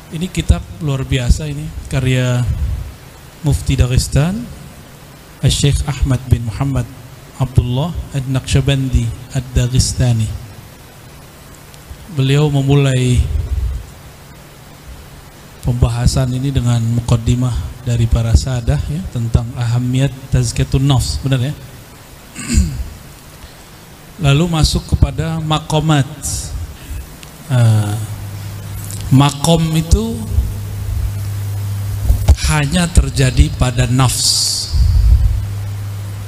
Ini kitab luar biasa, ini karya Mufti Dagestan Syekh Ahmad bin Muhammad Abdullah Ad-Naqsyabandi Ad-Dagestani. Beliau memulai pembahasan ini dengan muqaddimah dari para sadah ya, tentang ahamiyat tazkiyatun nafs, benar ya? Lalu masuk kepada maqamat. Maqam itu hanya terjadi pada nafs.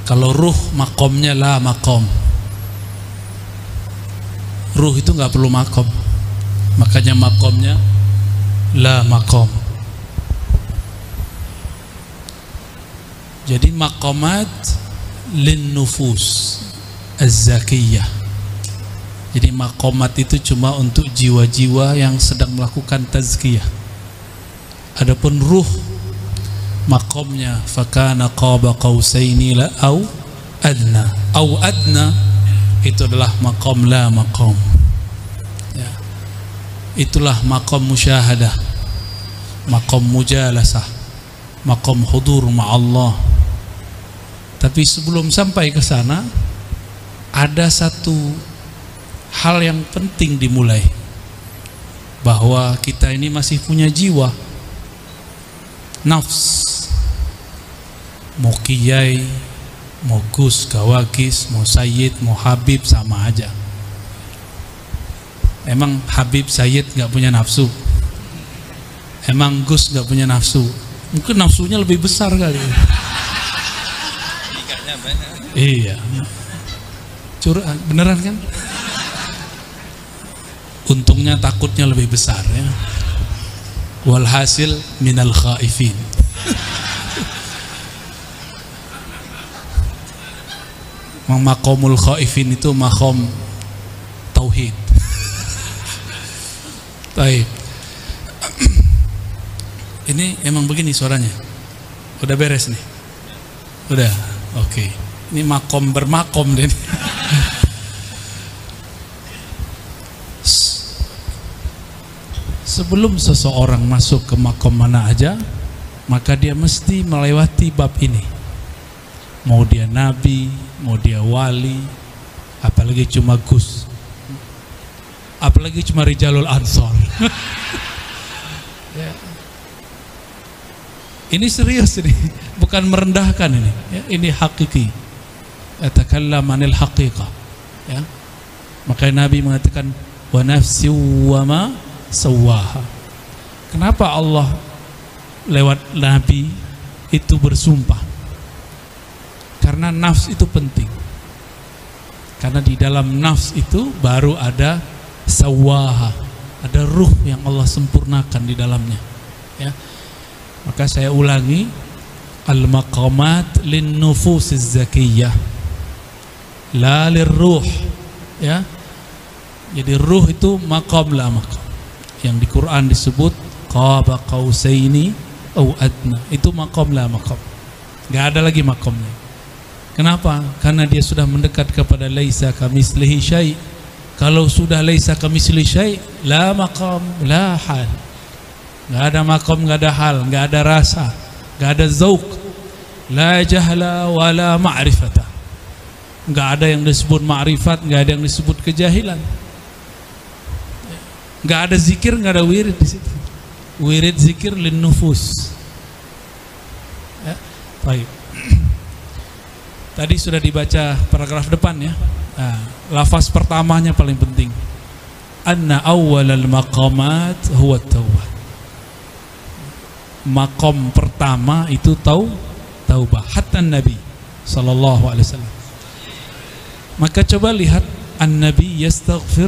Kalau ruh maqamnya la maqam. Ruh itu nggak perlu maqam, makanya maqamnya la maqam. Jadi maqamat lin nufus az-zakiyah. Jadi maqamat itu cuma untuk jiwa-jiwa yang sedang melakukan tazkiyah. Adapun ruh, maqamnya fakana qaba qausaini la au adna. Au adna itu adalah maqam la maqam ya. Itulah maqam musyahadah, maqam mujalasah, maqam hudur ma'allah. Tapi sebelum sampai ke sana, ada satu hal yang penting dimulai, bahwa kita ini masih punya jiwa, nafs. Mau kiai, mau gus, gawagis, mau sayyid, mau habib, sama aja. Emang habib sayyid gak punya nafsu? Emang gus gak punya nafsu? Mungkin nafsunya lebih besar kali. Ikannya banyak. Iya, curang, beneran kan? Untungnya takutnya lebih besar ya. Walhasil minal khaifin. Maqamul khaifin itu maqam tauhid. Baik. Ini emang begini suaranya. Udah beres nih. Udah. Oke. Ini maqam bermaqam deh. Sebelum seseorang masuk ke maqam mana aja, maka dia mesti melewati bab ini. Mau dia nabi, mau dia wali, apalagi cuma gus, apalagi cuma rijalul ansor. Ya. Ini serius ini, bukan merendahkan ini. Ya, ini hakiki. Atakallam anil haqiqah. Ya. Makanya Nabi mengatakan wa nafsi wa ma sawaha. Kenapa Allah lewat Nabi itu bersumpah? Karena nafs itu penting. Karena di dalam nafs itu baru ada sawaha, ada ruh yang Allah sempurnakan di dalamnya. Ya. Maka saya ulangi, al-maqamat lin nufusiz zakiyah, la lirruh. Ya. Jadi ruh itu maqam la maqam. Yang di Quran disebut qaba qausaini au adna, itu maqam la maqam. Enggak ada lagi maqamnya. Kenapa? Karena dia sudah mendekat kepada laisa kamitslihi syai'. Kalau sudah laisa kamitslihi syai', la maqam la hal. Enggak ada maqam, enggak ada hal, enggak ada rasa, enggak ada zauq, la jahla wala ma'rifata. Enggak ada yang disebut ma'rifat, enggak ada yang disebut kejahilan. Nggak ada zikir, nggak ada wirid di situ. Wirid zikir lin nufus. Ya, baik. Tadi sudah dibaca paragraf depan ya. Nah, lafaz pertamanya paling penting. Anna awwalal maqamat huwa taubah. Maqam pertama itu taubah. Hatta Nabi sallallahu alaihi wasallam. Maka coba lihat, an-nabi yastaghfir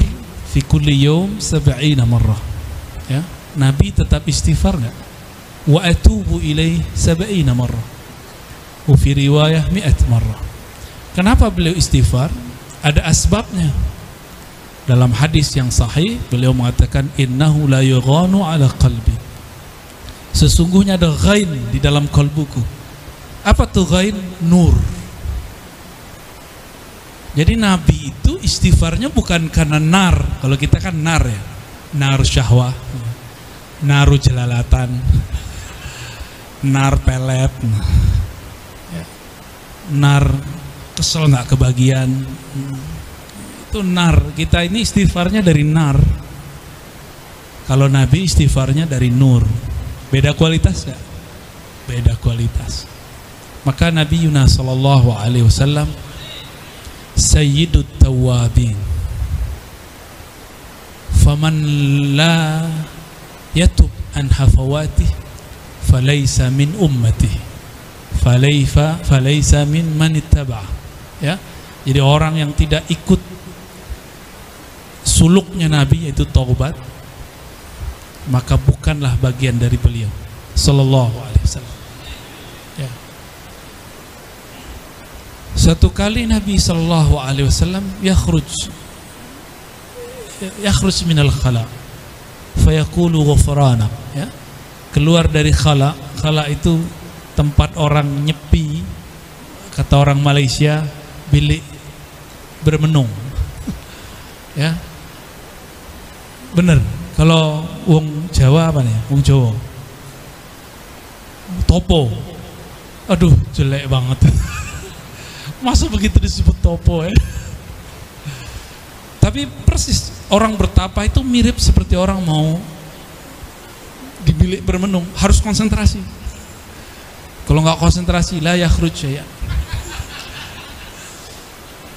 fi kulli yawm 70 marrah. Ya, Nabi tetap istighfar enggak? Wa atubu ilaih 70 marrah. Wa fi riwayah 100 marrah. Kenapa beliau istighfar? Ada asbabnya. Dalam hadis yang sahih beliau mengatakan innahu la yughanu ala qalbi. Sesungguhnya ada ghain di dalam kalbuku. Apa tuh ghain? Nur. Jadi Nabi itu istighfarnya bukan karena nar. Kalau kita kan nar ya, nar syahwah. naruh jelalatan, nar pelet, nar kesel nggak kebagian, itu nar. Kita ini istighfarnya dari nar. Kalau Nabi istighfarnya dari nur. Beda kualitas nggak? Beda kualitas. Maka Nabi Yunus sallallahu alaihi wasallam sayyidut tawabin. Faman la yatub an hafawatih falaysa min ummatihi falaysa min man ittaba'. Ya. Jadi orang yang tidak ikut suluknya Nabi, yaitu taubat, maka bukanlah bagian dari beliau sallallahu alaihi wasallam. Ya. Satu kali Nabi sallallahu alaihi wasallam yakhruj minal khala fayaqulu ghufrana, ya. Keluar dari khala. Khala itu tempat orang nyepi, kata orang Malaysia bilik bermenung. Ya. Bener. Kalau wong Jawa apa nih? Wong Jawa topo. Aduh, jelek banget. Masa begitu disebut topo ya? Tapi persis orang bertapa itu mirip seperti orang mau di bilik bermenung, harus konsentrasi. Kalau nggak konsentrasi, la yakhruj ya.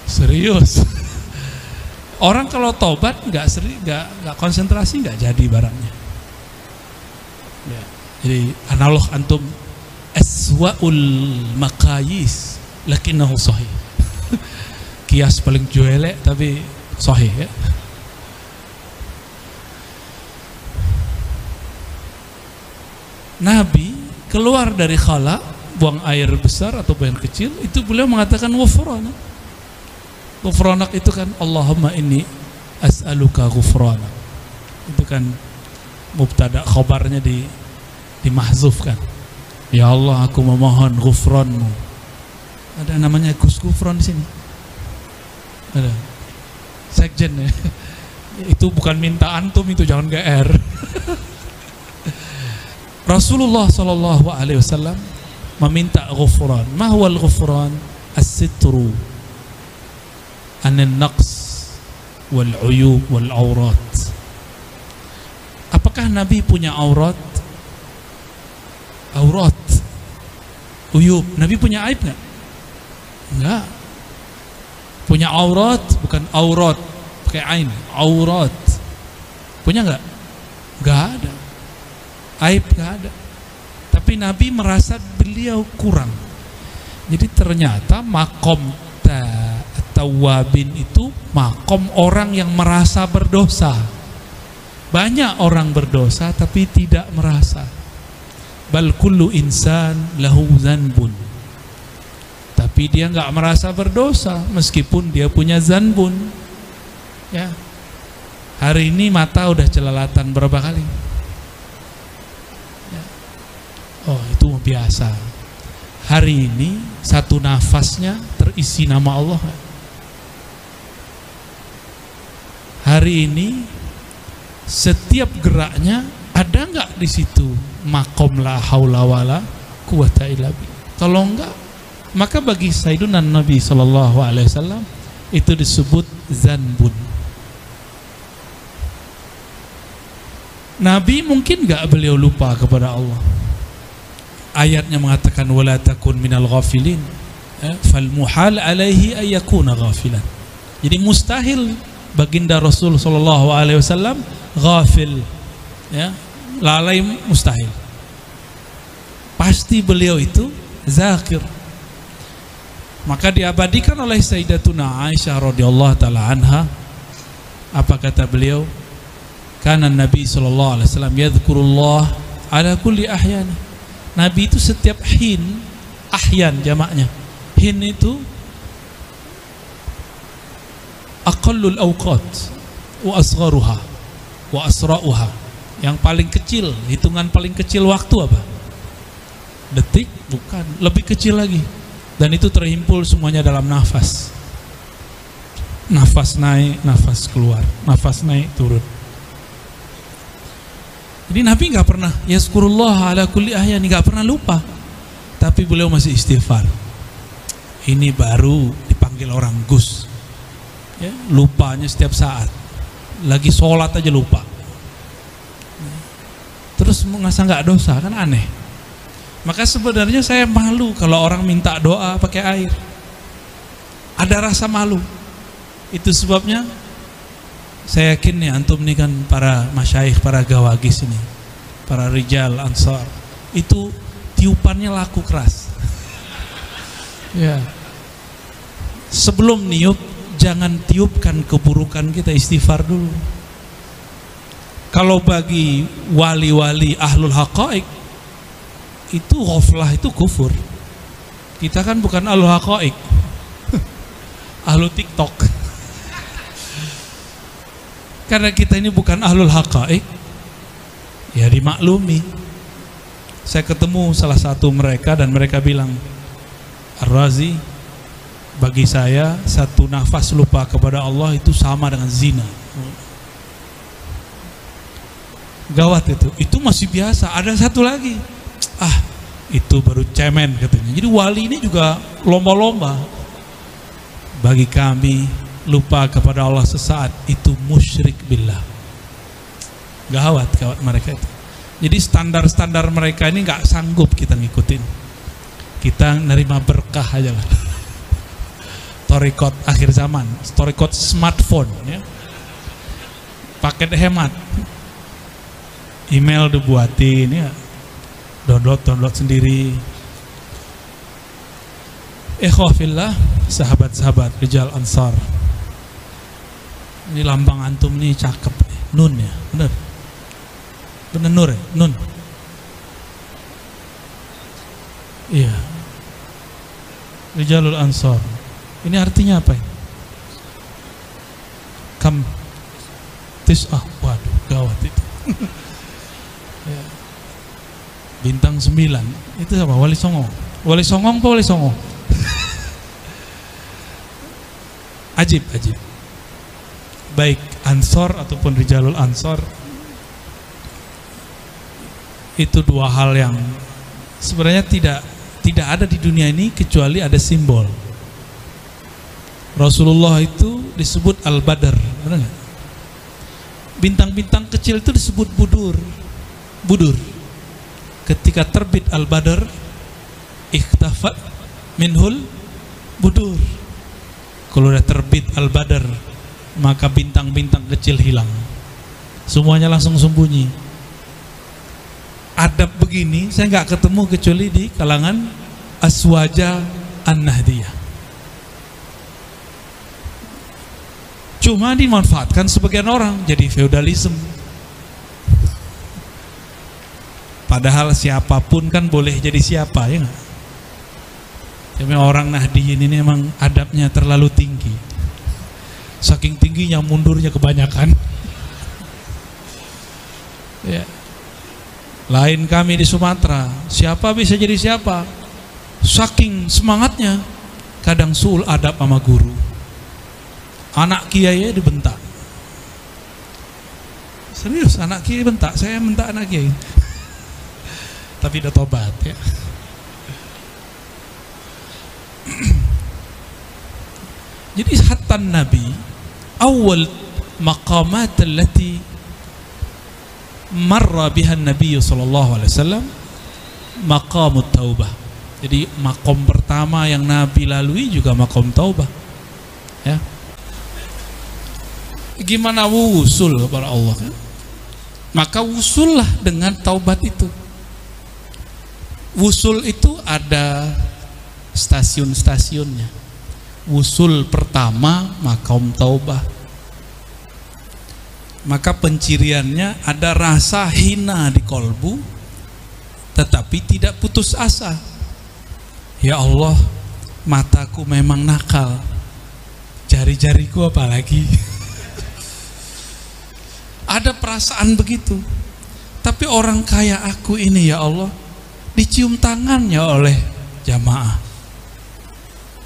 Serius. Orang kalau tobat nggak konsentrasi, nggak jadi barangnya. Ya. Jadi analog antum aswaul maqayis lakinnahu sahih. Kias paling jelek tapi sahih, ya. Nabi keluar dari khala, buang air besar atau buang air kecil, itu beliau mengatakan ghufranak. Ghufranak itu kan Allahumma inni as'aluka ghufranak. Itu kan mubtada, khabarnya dimahzufkan. Ya Allah, aku memohon ghufranmu. Ada namanya Gus Ghufran di sini. Ada. Sekjen ya. Itu bukan minta antum, itu jangan GR. Rasulullah sallallahu alaihi wasallam meminta ghufran. Ma huwal ghufran? As-sitru anin naqs wal uyub wal aurat. Apakah Nabi punya aurat? Aurat, uyub. Nabi punya aib enggak? Enggak. Punya aurat, bukan aurat pakai ain, aurat. Punya enggak? Enggak ada. Aib enggak ada. Tapi Nabi merasa beliau kurang. Jadi ternyata makom tawabin itu makom orang yang merasa berdosa. Banyak orang berdosa tapi tidak merasa. Bal kullu insan lahu zanbun. Tapi dia enggak merasa berdosa meskipun dia punya zanbun. Ya. Hari ini mata udah jelalatan berapa kali? Ya. Oh, itu biasa. Hari ini satu nafasnya terisi nama Allah. Hari ini setiap geraknya ada enggak di situ makom la haula wala quwata illa billah? Kalau enggak, maka bagi Sayyidina Nabi sallallahu alaihi wasallam itu disebut zanbun. Nabi mungkin enggak beliau lupa kepada Allah. Ayatnya mengatakan wala takun minal ghafilin, fal muhal alaihi ay yakuna ghafilan. Jadi mustahil baginda Rasul sallallahu alaihi wasallam ghafil, ya, lalai, mustahil. Pasti beliau itu zakir. Maka diabadikan oleh Sayyidatuna Aisyah radhiyallahu taala anha, apa kata beliau? Kana Nabi sallallahu alaihi wasallam yadhkurullah ala kulli ahyan. Nabi itu setiap hin, ahyan jamaknya. Hin itu aqallul awqat wa asgharuha wa asra'uha. Yang paling kecil, hitungan paling kecil waktu apa? Detik? Bukan, lebih kecil lagi. Dan itu terhimpul semuanya dalam nafas. Nafas naik, nafas keluar, nafas naik, turun. Ini Nabi nggak pernah yazkurullah ala kulli ahyan, nggak pernah lupa, tapi beliau masih istighfar. Ini baru dipanggil orang Gus, ya, lupanya setiap saat, lagi sholat aja lupa, terus ngerasa nggak dosa, kan aneh. Maka sebenarnya saya malu kalau orang minta doa pakai air, ada rasa malu. Itu sebabnya saya yakin nih antum nih kan para masyayikh, para gawagis ini, para rijal ansar, itu tiupannya laku keras. Ya. Sebelum niup jangan tiupkan keburukan kita, istighfar dulu. Kalau bagi wali-wali ahlul haqaiq itu ghaflah, itu kufur. Kita kan bukan ahlul haqaiq, ahlul TikTok. Karena kita ini bukan ahlul haqaiq, ya dimaklumi. Saya ketemu salah satu mereka dan mereka bilang, Ar-Razi, bagi saya satu nafas lupa kepada Allah itu sama dengan zina. Gawat itu masih biasa. Ada satu lagi, itu baru cemen katanya. Jadi wali ini juga lomba-lomba. Bagi kami, lupa kepada Allah sesaat itu musyrik billah. Gawat mereka itu. Jadi standar-standar mereka ini nggak sanggup kita ngikutin. Kita nerima berkah aja lah. Torikot akhir zaman, torikot smartphone, ya. Paket hemat, email dibuatin, ya, download sendiri. Ikhwafillah, sahabat-sahabat rijal ansar, ini lambang antum nih cakep, nun ya, bener nur ya, nun. Iya, rijalul ansar. Ini artinya apa ya? Kam tis'ah, waduh gawat itu. Ya. Bintang 9 itu apa? Wali Songo. Wali Songong apa Wali Songo? Ajib. Baik ansor ataupun rijalul ansor, itu dua hal yang sebenarnya tidak ada di dunia ini kecuali ada simbol. Rasulullah itu disebut Al-Badr, benar nggak? Bintang-bintang kecil itu disebut budur. Ketika terbit Al-Badr, ikhtafat minhul budur. Kalau udah terbit Al-Badr, maka bintang-bintang kecil hilang, semuanya langsung sembunyi. Adab begini saya nggak ketemu kecuali di kalangan aswaja an-nahdiyah. Cuma dimanfaatkan sebagian orang jadi feudalisme. Padahal siapapun kan boleh jadi siapa, ya nggak? Tapi orang Nahdiyin ini memang adabnya terlalu tinggi. Saking tingginya mundurnya kebanyakan. Ya. Lain kami di Sumatera, siapa bisa jadi siapa? Saking semangatnya, kadang suul adab sama guru. Anak kiai dibentak. Serius, anak kiai bentak, saya bentak anak kiai. Tapi udah tobat, ya. Jadi hatta Nabi awal maqamat allati marra biha Nabi sallallahu alaihi wasallam maqamut taubah. Jadi makom pertama yang Nabi lalui juga makom taubah, ya. Gimana wusul kepada Allah, kan? Maka wusullah dengan taubat itu. Wusul itu ada stasiun-stasiunnya. Wusul pertama makom taubah. Maka penciriannya ada rasa hina di kolbu, tetapi tidak putus asa. Ya Allah, mataku memang nakal, jari-jariku apalagi. Ada perasaan begitu. Tapi orang kaya aku ini, ya Allah, dicium tangannya oleh jamaah.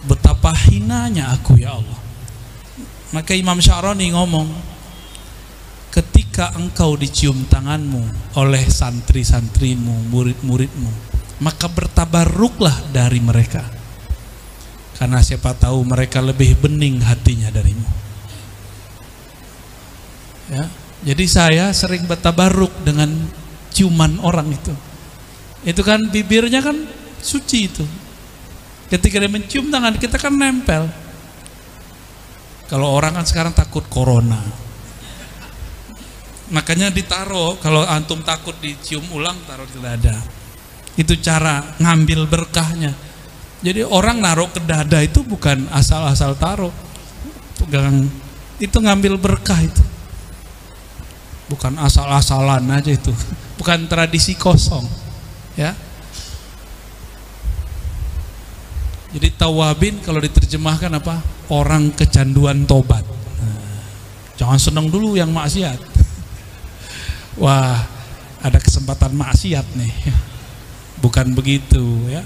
Betapa hinanya aku, ya Allah. Maka Imam Sya'rani ngomong, ketika ketika engkau dicium tanganmu oleh santri-santrimu, murid-muridmu, maka bertabarruklah dari mereka, karena siapa tahu mereka lebih bening hatinya darimu. Ya, jadi saya sering bertabarruk dengan ciuman orang itu. Itu kan bibirnya kan suci itu. Ketika dia mencium tangan kita kan nempel. Kalau orang kan sekarang takut corona, makanya ditaruh. Kalau antum takut dicium ulang, taruh di dada. Itu cara ngambil berkahnya. Jadi orang naruh ke dada itu bukan asal-asal taruh, pegang itu ngambil berkah itu. Bukan asal-asalan aja itu, bukan tradisi kosong, ya. Jadi tawabin kalau diterjemahkan apa? Orang kecanduan tobat. Nah, jangan seneng dulu yang maksiat. Wah, ada kesempatan maksiat nih. Bukan begitu, ya.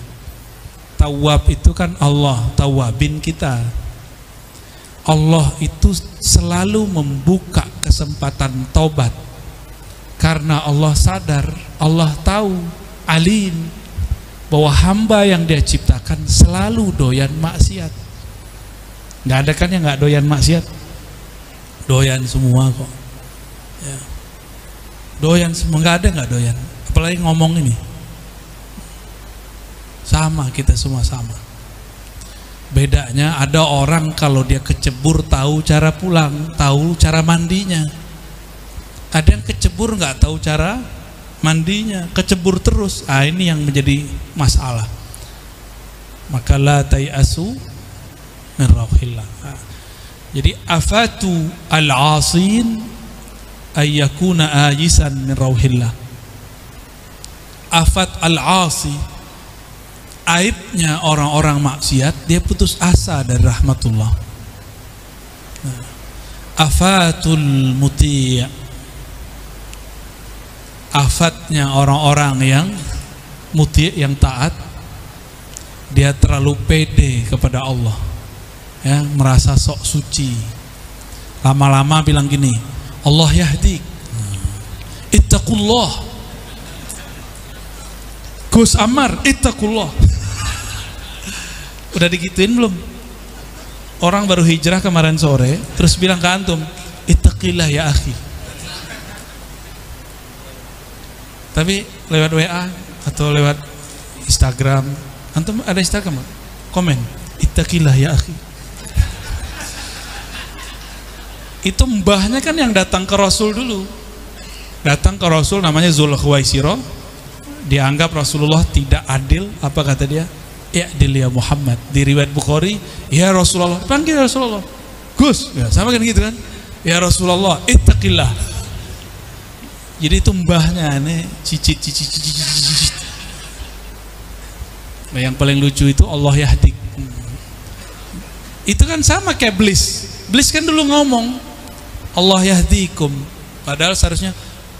Tawab itu kan Allah, tawabin kita. Allah itu selalu membuka kesempatan tobat, karena Allah sadar, Allah tahu, alim, bahwa hamba yang dia ciptakan selalu doyan maksiat. Nggak ada kan yang nggak doyan maksiat? Doyan semua kok, ya. Doyan semua, nggak ada nggak doyan. Apalagi ngomong ini, sama, kita semua sama. Bedanya ada orang kalau dia kecebur tahu cara pulang, tahu cara mandinya. Ada yang kecebur nggak tahu cara mandinya, kecebur terus. Ini yang menjadi masalah. Maka la tayasu min rauhillah. Jadi afatu al-asin ayyakuna ajisan min rauhillah. Afat al-asi, aibnya orang-orang maksiat, dia putus asa dari rahmatullah. Afatul muti', afatnya orang-orang yang muti', yang taat, dia terlalu pede kepada Allah, ya, merasa sok suci. Lama-lama bilang gini, Allah yahdik, ittaqullah, Gus Ammar, ittaqullah. Udah digituin belum? Orang baru hijrah kemarin sore, terus bilang ke antum, ittaqillah ya akhi. Tapi lewat WA atau lewat Instagram, antum ada Instagram, komen, ittaqillah ya akhi. Itu mbahnya kan yang datang ke Rasul dulu. Datang ke Rasul namanya Zulkhuwaisiro. Dianggap Rasulullah tidak adil. Apa kata dia? I'dil ya Muhammad. Di riwayat Bukhari, ya Rasulullah, panggil Rasulullah, Gus, ya, sama kan gitu kan? Ya Rasulullah, ittaqillah. Jadi itu mbahnya ini cicit. Nah, yang paling lucu itu Allah yahdik. Itu kan sama kayak Iblis. Iblis kan dulu ngomong Allah yahdikum, padahal seharusnya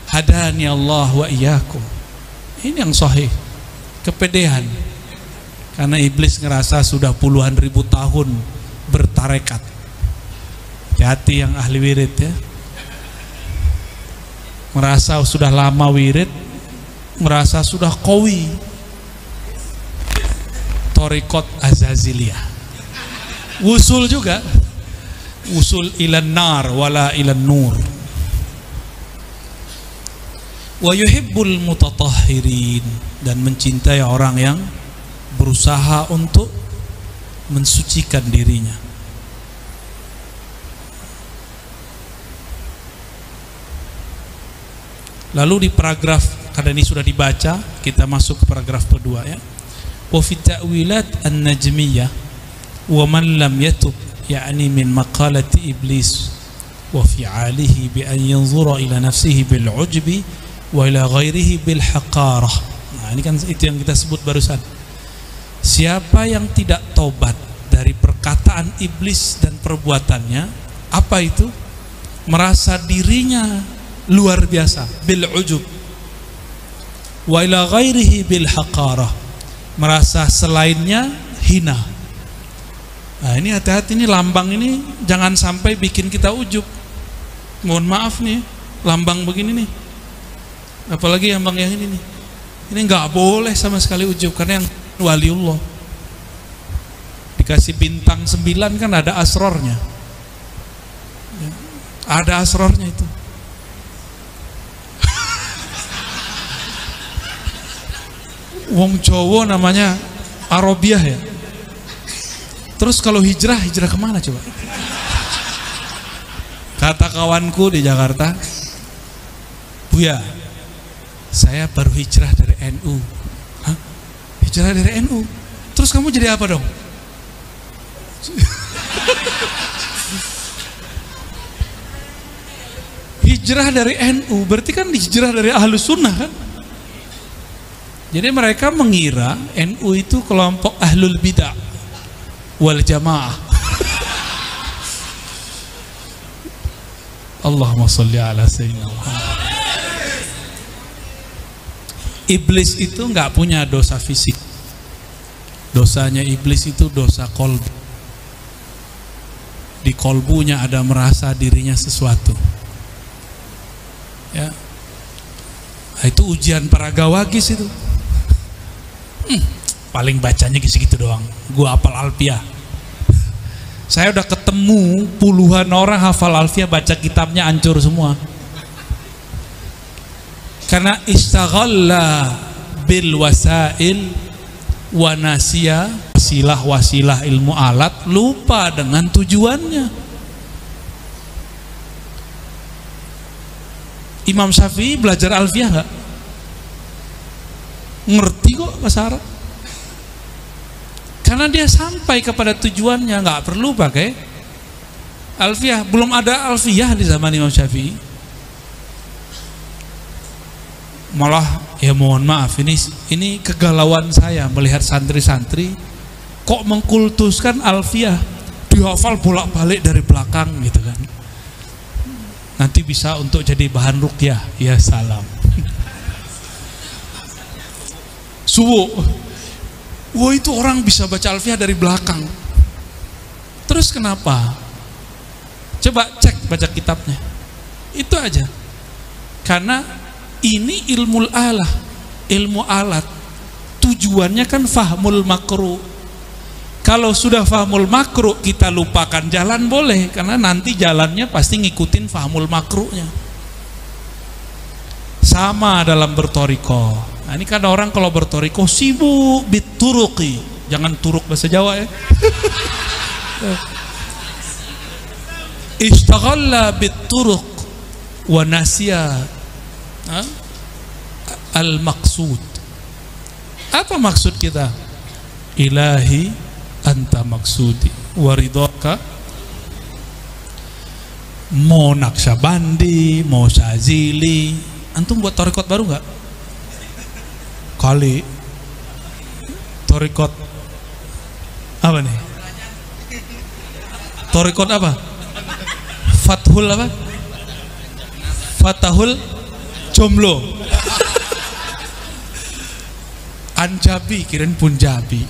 hadani Allah wa iyyakum. Ini yang sahih, kepedean. Karena iblis ngerasa sudah puluhan ribu tahun bertarekat. Hati-hati yang ahli wirid, ya. Merasa sudah lama wirid, merasa sudah qawi. Thariqat Azaziliyah. Wusul juga. Wusul ilan nar wala ilan nur. Wa yuhibbul mutatahhirin, dan mencintai orang yang berusaha untuk mensucikan dirinya. Lalu di paragraf, karena ini sudah dibaca, kita masuk ke paragraf kedua, ya. Wa fi ta'wilat an-najmiyah wa man lam yatub, yakni min maqalati iblis wa fi'alihi bi an yanzura ila nafsihi bil ujbi wa ila ghairihi bil haqarah. Nah, ini kan itu yang kita sebut barusan. Siapa yang tidak tobat dari perkataan iblis dan perbuatannya, apa itu? Merasa dirinya luar biasa, bil ujub, wa ila ghairihi bil haqarah, merasa selainnya hina. Nah, ini hati-hati, ini lambang ini jangan sampai bikin kita ujub. Mohon maaf nih, lambang begini nih, apalagi lambang yang ini nih, ini nggak boleh sama sekali ujub, karena yang waliullah dikasih bintang 9 kan ada asrornya, ada asrornya itu. Wong Jawa namanya Arabiah ya. Terus kalau hijrah kemana coba? Kata kawanku di Jakarta, Buya, saya baru hijrah dari NU. Hah? Hijrah dari NU? Terus kamu jadi apa dong? Hijrah dari NU berarti kan hijrah dari Ahlus Sunnah kan? Jadi mereka mengira NU itu kelompok Ahlul Bidah wal Jamaah. Allahumma sholli ala sayyidina Muhammad. Iblis itu nggak punya dosa fisik. Dosanya iblis itu dosa kolbu. Di kolbunya ada merasa dirinya sesuatu. Ya. Itu ujian para gawagis itu. Paling bacanya gitu-gitu doang. Gua hafal Alfiah. Saya udah ketemu puluhan orang hafal Alfiah, baca kitabnya hancur semua. Karena istaghalla bil wasail wa nasiya wasilah ilmu alat, lupa dengan tujuannya. Imam Syafi'i belajar Alfiah enggak? Ngerti kok bahasa Arab. Karena dia sampai kepada tujuannya, nggak perlu pakai Alfiah. Belum ada Alfiah di zaman Imam Syafi'i. Malah ya mohon maaf, ini kegalauan saya melihat santri-santri kok mengkultuskan Alfiah, dihafal bolak-balik dari belakang gitu kan. Nanti bisa untuk jadi bahan ruqyah. Ya salam. Subuh. Wah, itu orang bisa baca Alfiah dari belakang. Terus kenapa? Coba cek baca kitabnya. Itu aja. Karena ini ilmu alat. Tujuannya kan fahmul makruh. Kalau sudah fahmul makruh kita lupakan jalan boleh, karena nanti jalannya pasti ngikutin fahmul makruhnya. Sama dalam bertoriko. Nah, ini kan orang kalau bertoriko sibuk bituruqi, jangan turuk bahasa Jawa ya. Istaghalla bituruq wa nasiya al-maqsud. Apa maksud kita? Ilahi anta maksudi wa ridhaka. Mau Naqsyabandi, mau Syazili. Antum buat torikot baru nggak? Kali torikot apa nih? Torikot apa? Fathul apa? Fatahul Jomblo. Anjabi kirain Punjabi.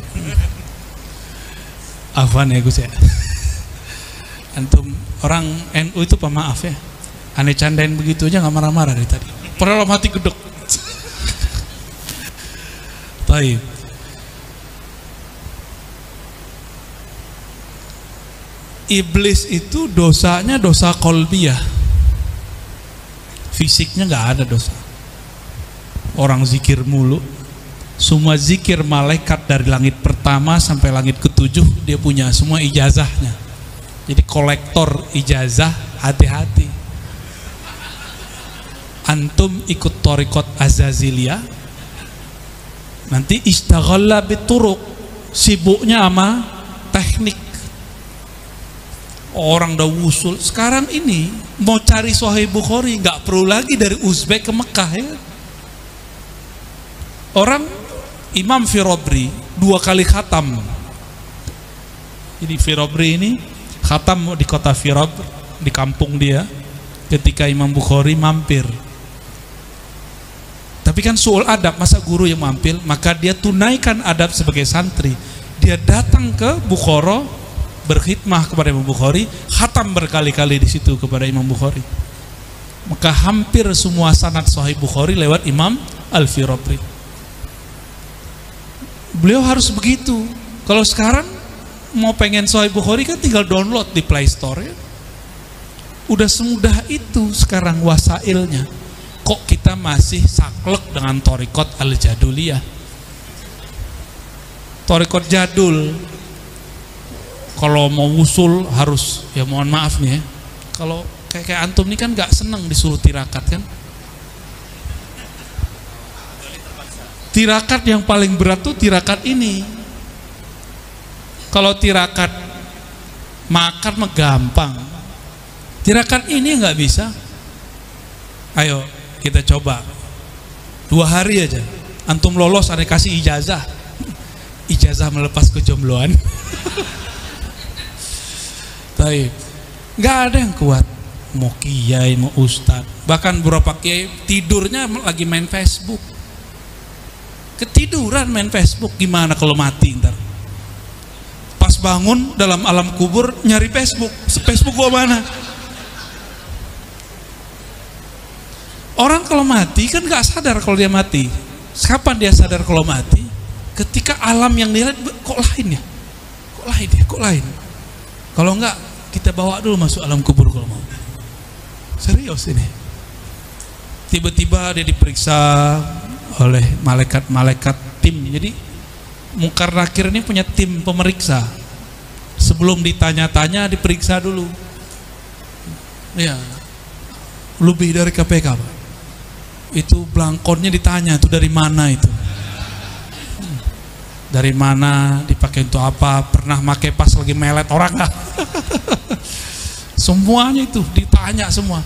Afwan ya Gus ya. Antum orang NU itu pemaaf ya. Aneh candain begitu aja nggak marah-marah dari tadi. Padahal hati gedek. Baik. Iblis itu dosanya dosa qalbiyah. Fisiknya nggak ada dosa. Orang zikir mulu. Semua zikir malaikat dari langit pertama sampai langit ketujuh dia punya semua ijazahnya. Jadi kolektor ijazah, hati-hati. Antum ikut torikot Azaziliyah, nanti istaghalla bituruq, sibuknya sama teknik. Orang dah wusul. Sekarang ini mau cari Sahih Bukhari nggak perlu lagi dari Uzbek ke Mekah ya. Orang Imam Firabri 2 kali khatam. Jadi Firabri ini khatam di kota Firab, di kampung dia, ketika Imam Bukhari mampir. Tapi kan soal adab, masa guru yang mampir? Maka dia tunaikan adab sebagai santri. Dia datang ke Bukhara, berkhidmah kepada Imam Bukhari, khatam berkali-kali di situ kepada Imam Bukhari. Maka hampir semua sanad Sahih Bukhari lewat Imam Al-Firabri. Beliau harus begitu. Kalau sekarang mau pengen Sahih Bukhari kan tinggal download di Play Store ya. Udah semudah itu sekarang wasailnya. Kok kita masih saklek dengan Thariqat Al-Jaduliyah? Thariqat jadul, kalau mau wusul harus, ya mohon maaf nih ya, kalau kayak antum ini kan gak seneng disuruh tirakat kan. Tirakat yang paling berat tuh tirakat ini. Kalau tirakat makan mah gampang, tirakat ini nggak bisa. Ayo kita coba 2 hari aja, antum lolos, ada kasih ijazah, ijazah melepas kejombloan. Tapi nggak ada yang kuat, mau kiai mau ustad, bahkan beberapa kiai tidurnya lagi main Facebook, ketiduran main Facebook. Gimana kalau mati ntar? Pas bangun dalam alam kubur nyari Facebook, Facebook gua mana? Orang kalau mati kan nggak sadar kalau dia mati. Kapan dia sadar kalau mati? Ketika alam yang dia lihat kok lain ya, kok lain ya, kok lain. Kalau enggak kita bawa dulu masuk alam kubur kalau mau. Serius ini. Tiba-tiba dia diperiksa oleh malaikat-malaikat tim. Jadi Munkar Nakir ini punya tim pemeriksa. Sebelum ditanya-tanya diperiksa dulu. Ya, lebih dari KPK Pak. Itu belangkonnya ditanya, itu dari mana itu? Dari mana, dipakai untuk apa, pernah pakai pas lagi melet orang nggak? Semuanya itu ditanya semua.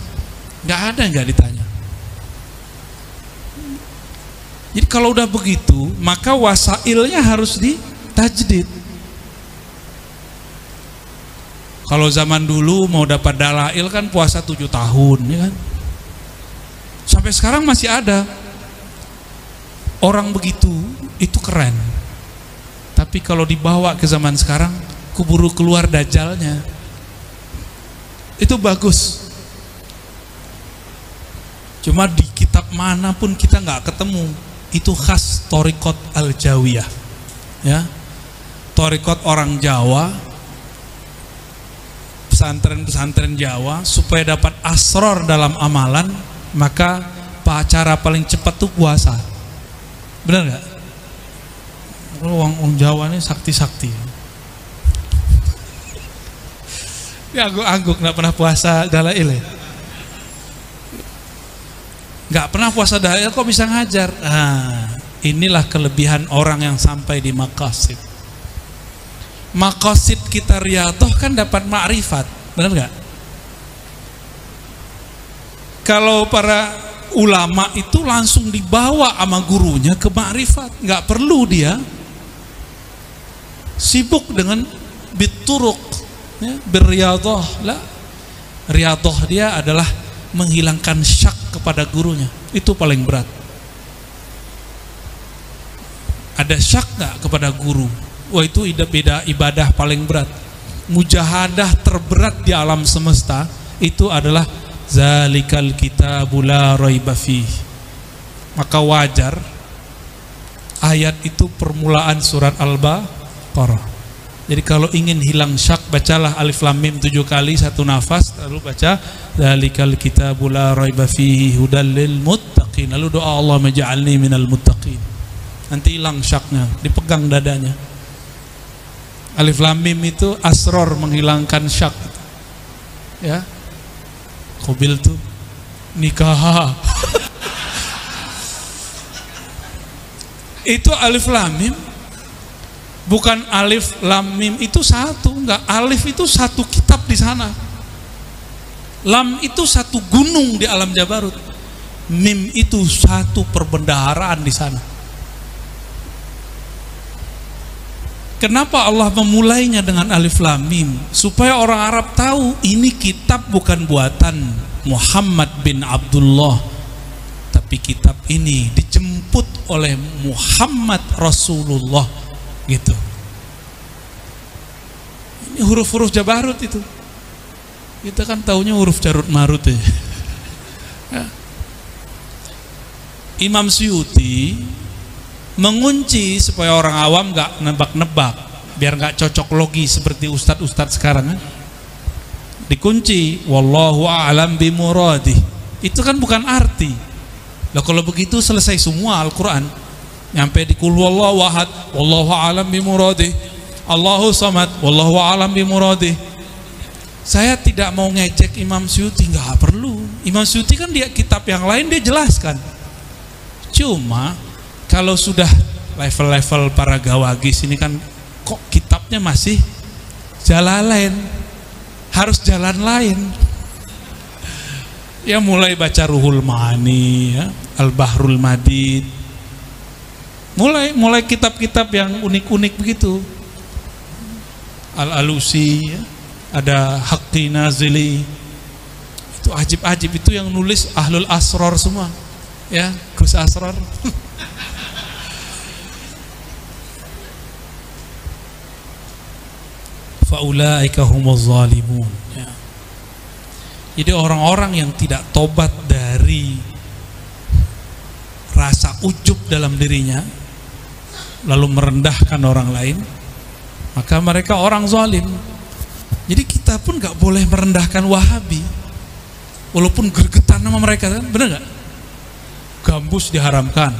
Nggak ada yang nggak ditanya. Jadi kalau udah begitu, maka wasailnya harus ditajdid. Kalau zaman dulu mau dapat dalail kan puasa 7 tahun, ya kan? Sampai sekarang masih ada orang begitu, itu keren. Tapi kalau dibawa ke zaman sekarang, keburu keluar dajalnya. Itu bagus. Cuma di kitab manapun kita nggak ketemu. Itu khas Thariqat Al-Jawiyah. Ya, Thariqat orang Jawa, pesantren-pesantren Jawa, supaya dapat asror dalam amalan, maka cara paling cepat tuh puasa. Benar nggak? Orang Jawa ini sakti-sakti. Ya angguk nggak pernah puasa dalail ya? Nggak pernah puasa dalail kok bisa ngajar? Nah, inilah kelebihan orang yang sampai di maqasid. Maqasid kita riyadhah kan dapat ma'rifat, benar nggak? Kalau para ulama itu langsung dibawa sama gurunya ke ma'rifat, nggak perlu dia sibuk dengan bituruk, ya, berriyadhah lah. Riyadhah dia adalah menghilangkan syak kepada gurunya, itu paling berat. Ada syak nggak kepada guru? Wah, itu ibadah paling berat. Mujahadah terberat di alam semesta itu adalah zalikal kitabu la raiba fih. Maka wajar ayat itu permulaan surat Al-Baqarah. Jadi kalau ingin hilang syak, bacalah Alif Lam Mim 7 kali satu nafas, lalu baca zalikal kitabu la raiba fihi hudal lil muttaqin, lalu doa Allah maj'alni minal muttaqin. Nanti hilang syaknya, dipegang dadanya. Alif Lam Mim itu asror menghilangkan syak. Ya. Qabil tuh nikah. Itu Alif Lam Mim. Bukan Alif Lam Mim itu satu, enggak. Alif itu satu kitab di sana. Lam itu satu gunung di alam Jabarut. Mim itu satu perbendaharaan di sana. Kenapa Allah memulainya dengan Alif Lam Mim? Supaya orang Arab tahu ini kitab bukan buatan Muhammad bin Abdullah, tapi kitab ini dijemput oleh Muhammad Rasulullah, gitu. Ini huruf-huruf Jabarut itu. Kita kan taunya huruf Jarut Marut ya. Imam Suyuti mengunci supaya orang awam nggak nebak-nebak, biar nggak cocok logi seperti ustadz-ustadz sekarang kan. Dikunci wallahu a'lam bimuradih. Itu kan bukan arti. Lah kalau begitu selesai semua Al-Qur'an. Nyampe di qul huwallahu ahad, wallahu a'lam bimuradih. Allahu samad, wallahu a'lam bimuradih. Saya tidak mau ngejek Imam Suyuti, nggak perlu. Imam Suyuti kan dia kitab yang lain dia jelaskan. Cuma kalau sudah level-level para gawagis ini kan kok kitabnya masih Jalalain, harus jalan lain. Ya mulai baca Ruhul Maani, ya, Al-Bahrul Madid, mulai kitab-kitab yang unik-unik begitu. Al-Alusi, ya, ada Haqqi Nazili, itu ajib-ajib, itu yang nulis Ahlul Asrar semua, ya, Gus Asrar. Faulaika humuz zalimun, ya. Jadi orang-orang yang tidak tobat dari rasa ujub dalam dirinya lalu merendahkan orang lain, maka mereka orang zalim. Jadi kita pun gak boleh merendahkan Wahabi walaupun gergetan sama mereka, kan? Bener gak? Gambus diharamkan,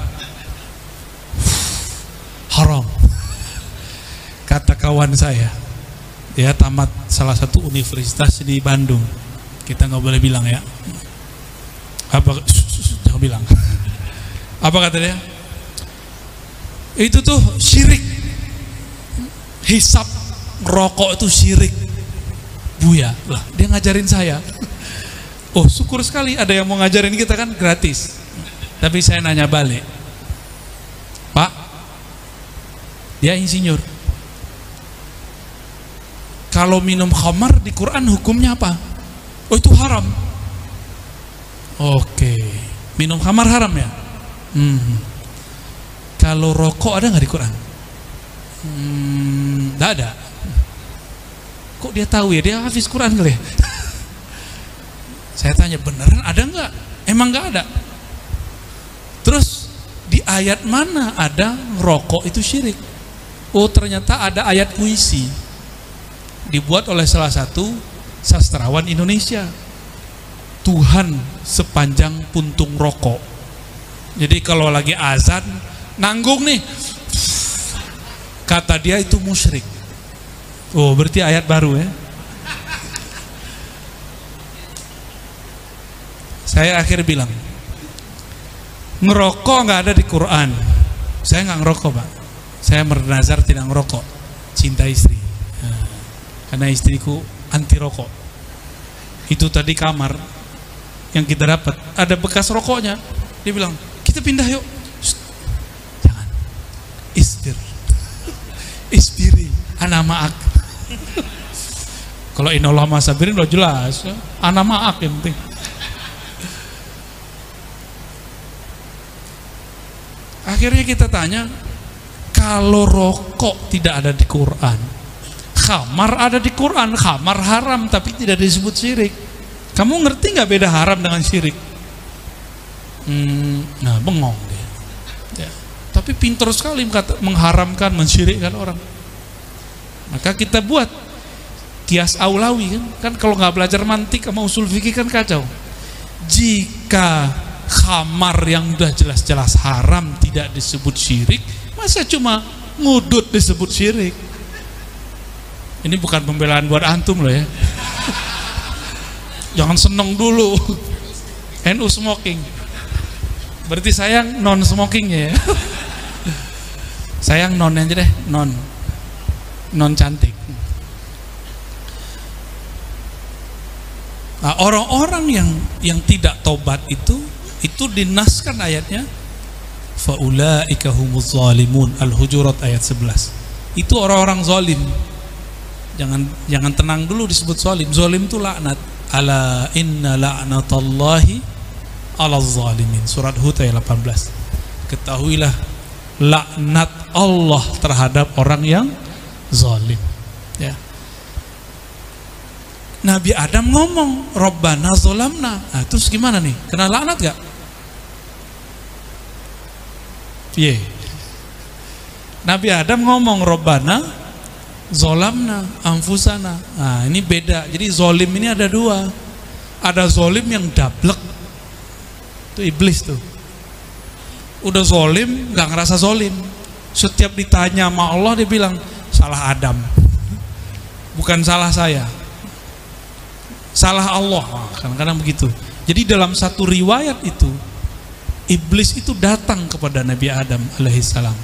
haram. Kata kawan saya, dia tamat salah satu universitas di Bandung. Kita nggak boleh bilang ya. Apa? Jangan bilang. Apa kata dia? Itu tuh syirik. Hisap rokok itu syirik. Buya. Lah, dia ngajarin saya. Oh, syukur sekali ada yang mau ngajarin kita, kan gratis. Tapi saya nanya balik. Pak, dia insinyur. Kalau minum khamar di Quran hukumnya apa? Oh, itu haram. Oke. Minum khamar haram ya? Kalau rokok ada nggak di Quran? Nggak ada. Kok dia tahu ya? Dia hafiz Quran kali ya? Saya tanya, beneran ada nggak? Emang nggak ada. Terus di ayat mana ada rokok itu syirik? Oh, ternyata ada ayat puisi dibuat oleh salah satu sastrawan Indonesia. Tuhan sepanjang puntung rokok. Jadi kalau lagi azan nanggung nih, kata dia itu musyrik. Oh, berarti ayat baru ya. Saya akhir bilang, ngerokok nggak ada di Quran. Saya nggak ngerokok, Pak. Saya bernazar tidak ngerokok, cinta istri. Karena istriku anti rokok. Itu tadi kamar yang kita dapat ada bekas rokoknya. Dia bilang, kita pindah yuk. Shh, jangan. Isbiri ana ma'ak. Kalau inallah masabirin udah jelas, ana ma'ak yang penting. Akhirnya kita tanya, kalau rokok tidak ada di Quran, khamar ada di Quran, khamar haram tapi tidak disebut syirik. Kamu ngerti nggak beda haram dengan syirik? Nah, bengong dia. Ya. Tapi pintar sekali mengharamkan, mensyirikkan orang. Maka kita buat kias aulawi, kan kalau nggak belajar mantik sama usul fikih kan kacau. Jika khamar yang udah jelas-jelas haram tidak disebut syirik, masa cuma ngudut disebut syirik? Ini bukan pembelaan buat antum loh ya. Jangan seneng dulu. NU smoking. Berarti sayang non smokingnya ya. Sayang non aja deh, non cantik. Nah, orang-orang yang tidak tobat itu dinaskan ayatnya, faulaika humuz zalimun, Al-Hujurat ayat 11. Itu orang-orang zalim. Jangan tenang dulu disebut zalim. Zalim itu laknat. Ala inna la'natallahi ala zalimin. Surat Hud ayat 18. Ketahuilah laknat Allah terhadap orang yang zalim. Ya. Nabi Adam ngomong, Rabbana zolamna. Nah, terus gimana nih? Kena laknat gak? Piye? Nabi Adam ngomong Robbana zolamna anfusana. Nah, ini beda. Jadi zolim ini ada dua. Ada zolim yang dablek, itu iblis tuh. Udah zolim nggak ngerasa zolim. Setiap ditanya sama Allah dia bilang salah Adam, bukan salah saya, salah Allah. Kadang-kadang begitu. Jadi dalam satu riwayat itu iblis itu datang kepada Nabi Adam alaihissalam.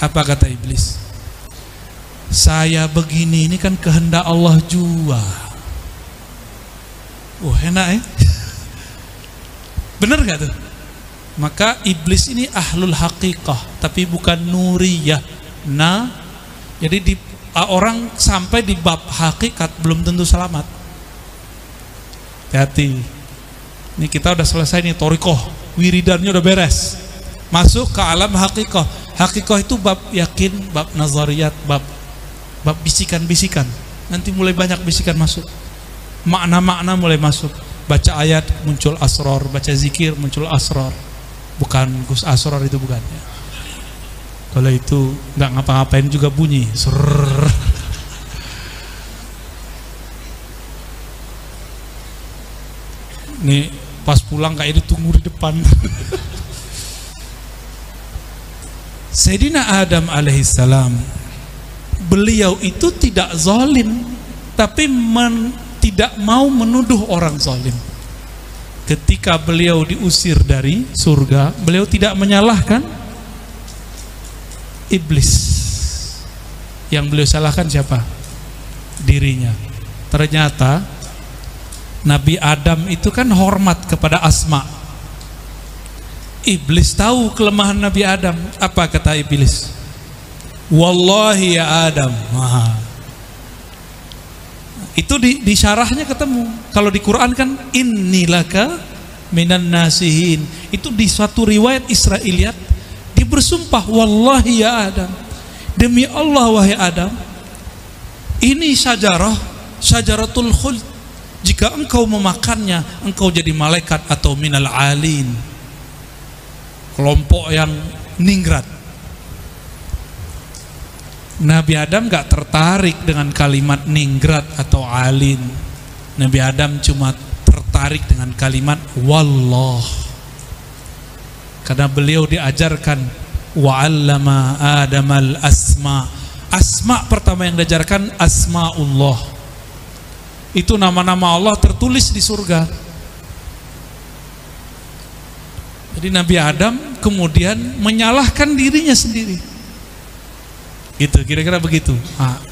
Apa kata iblis? Saya begini ini kan kehendak Allah juga. Enak ya. Bener gak tuh? Maka iblis ini ahlul haqiqah, tapi bukan nuriyah. Nah, jadi orang sampai di bab hakikat belum tentu selamat. Hati-hati. Ini kita udah selesai nih thoriqoh, wiridannya udah beres. Masuk ke alam haqiqah. Haqiqah itu bab yakin, bab nazariyat, bab bisikan-bisikan. Nanti mulai banyak bisikan masuk. Makna-makna mulai masuk. Baca ayat muncul asrar, baca zikir muncul asrar. Bukan Gus Asrar itu bukan ya. Kalau itu nggak ngapa-ngapain juga bunyi. Surr. Nih pas pulang kayak ditunggu di depan. Sayyidina Adam alaihissalam, beliau itu tidak zalim, tapi tidak mau menuduh orang zalim. Ketika beliau diusir dari surga, beliau tidak menyalahkan iblis. Yang beliau salahkan siapa? Dirinya. Ternyata Nabi Adam itu kan hormat kepada Asma. Iblis tahu kelemahan Nabi Adam. Apa kata iblis? Wallahi ya Adam. Itu di syarahnya ketemu. Kalau di Quran kan innilaka minan nasihin. Itu di suatu riwayat Israiliyat dia bersumpah wallahi ya Adam, demi Allah wahai Adam, ini syajaratul khuld, jika engkau memakannya engkau jadi malaikat atau minal alin, kelompok yang ningrat. Nabi Adam gak tertarik dengan kalimat ningrat atau alin. Nabi Adam cuma tertarik dengan kalimat wallah, karena beliau diajarkan wa'allama adamal asma. Asma pertama yang diajarkan asma'ullah. Itu nama-nama Allah tertulis di surga. Jadi Nabi Adam kemudian menyalahkan dirinya sendiri. Gitu, kira-kira begitu.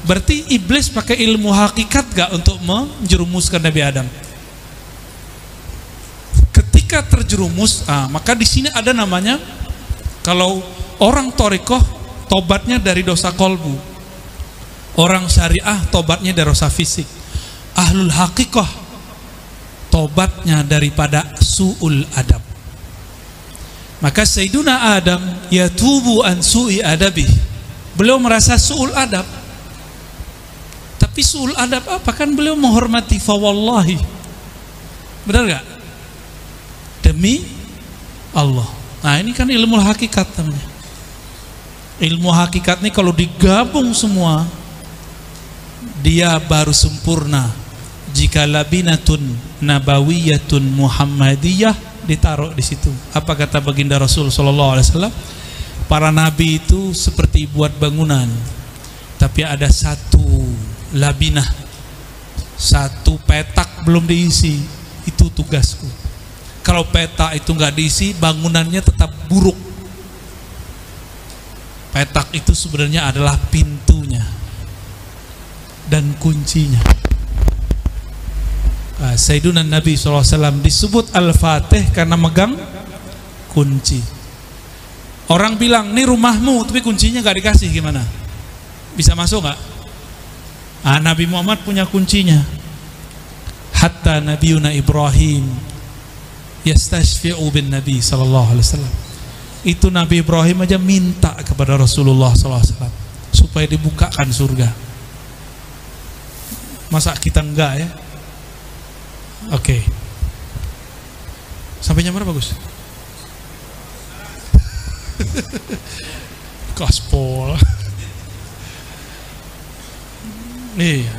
Berarti iblis pakai ilmu hakikat gak untuk menjerumuskan Nabi Adam? Ketika terjerumus, maka di sini ada namanya, kalau orang thoriqoh tobatnya dari dosa kolbu, orang syariah tobatnya dari dosa fisik, ahlul haqiqah tobatnya daripada su'ul adab. Maka Sayyiduna Adam yatubu an su'i adabih. Beliau merasa su'ul adab. Tapi su'ul adab apa? Kan beliau menghormati fawallahi. Benar gak? Demi Allah. Nah ini kan ilmu hakikat namanya. Ilmu hakikat ini kalau digabung semua, dia baru sempurna. Jika labinatun nabawiyatun muhammadiyah ditaruh di situ. Apa kata baginda Rasul sallallahu alaihi wasallam? Para nabi itu seperti buat bangunan, tapi ada satu labinah, satu petak belum diisi. Itu tugasku. Kalau petak itu nggak diisi, bangunannya tetap buruk. Petak itu sebenarnya adalah pintunya dan kuncinya. Sayyiduna Nabi SAW disebut Al-Fatih karena megang kunci. Orang bilang, ini rumahmu tapi kuncinya gak dikasih, gimana? Bisa masuk gak? Nabi Muhammad punya kuncinya. Hatta Nabiuna Ibrahim yastashfi'u bin Nabi SAW. Itu Nabi Ibrahim aja minta kepada Rasulullah SAW supaya dibukakan surga. Masa kita enggak ya? Oke. Sampai jam berapa, Gus? Gaspol. Iya.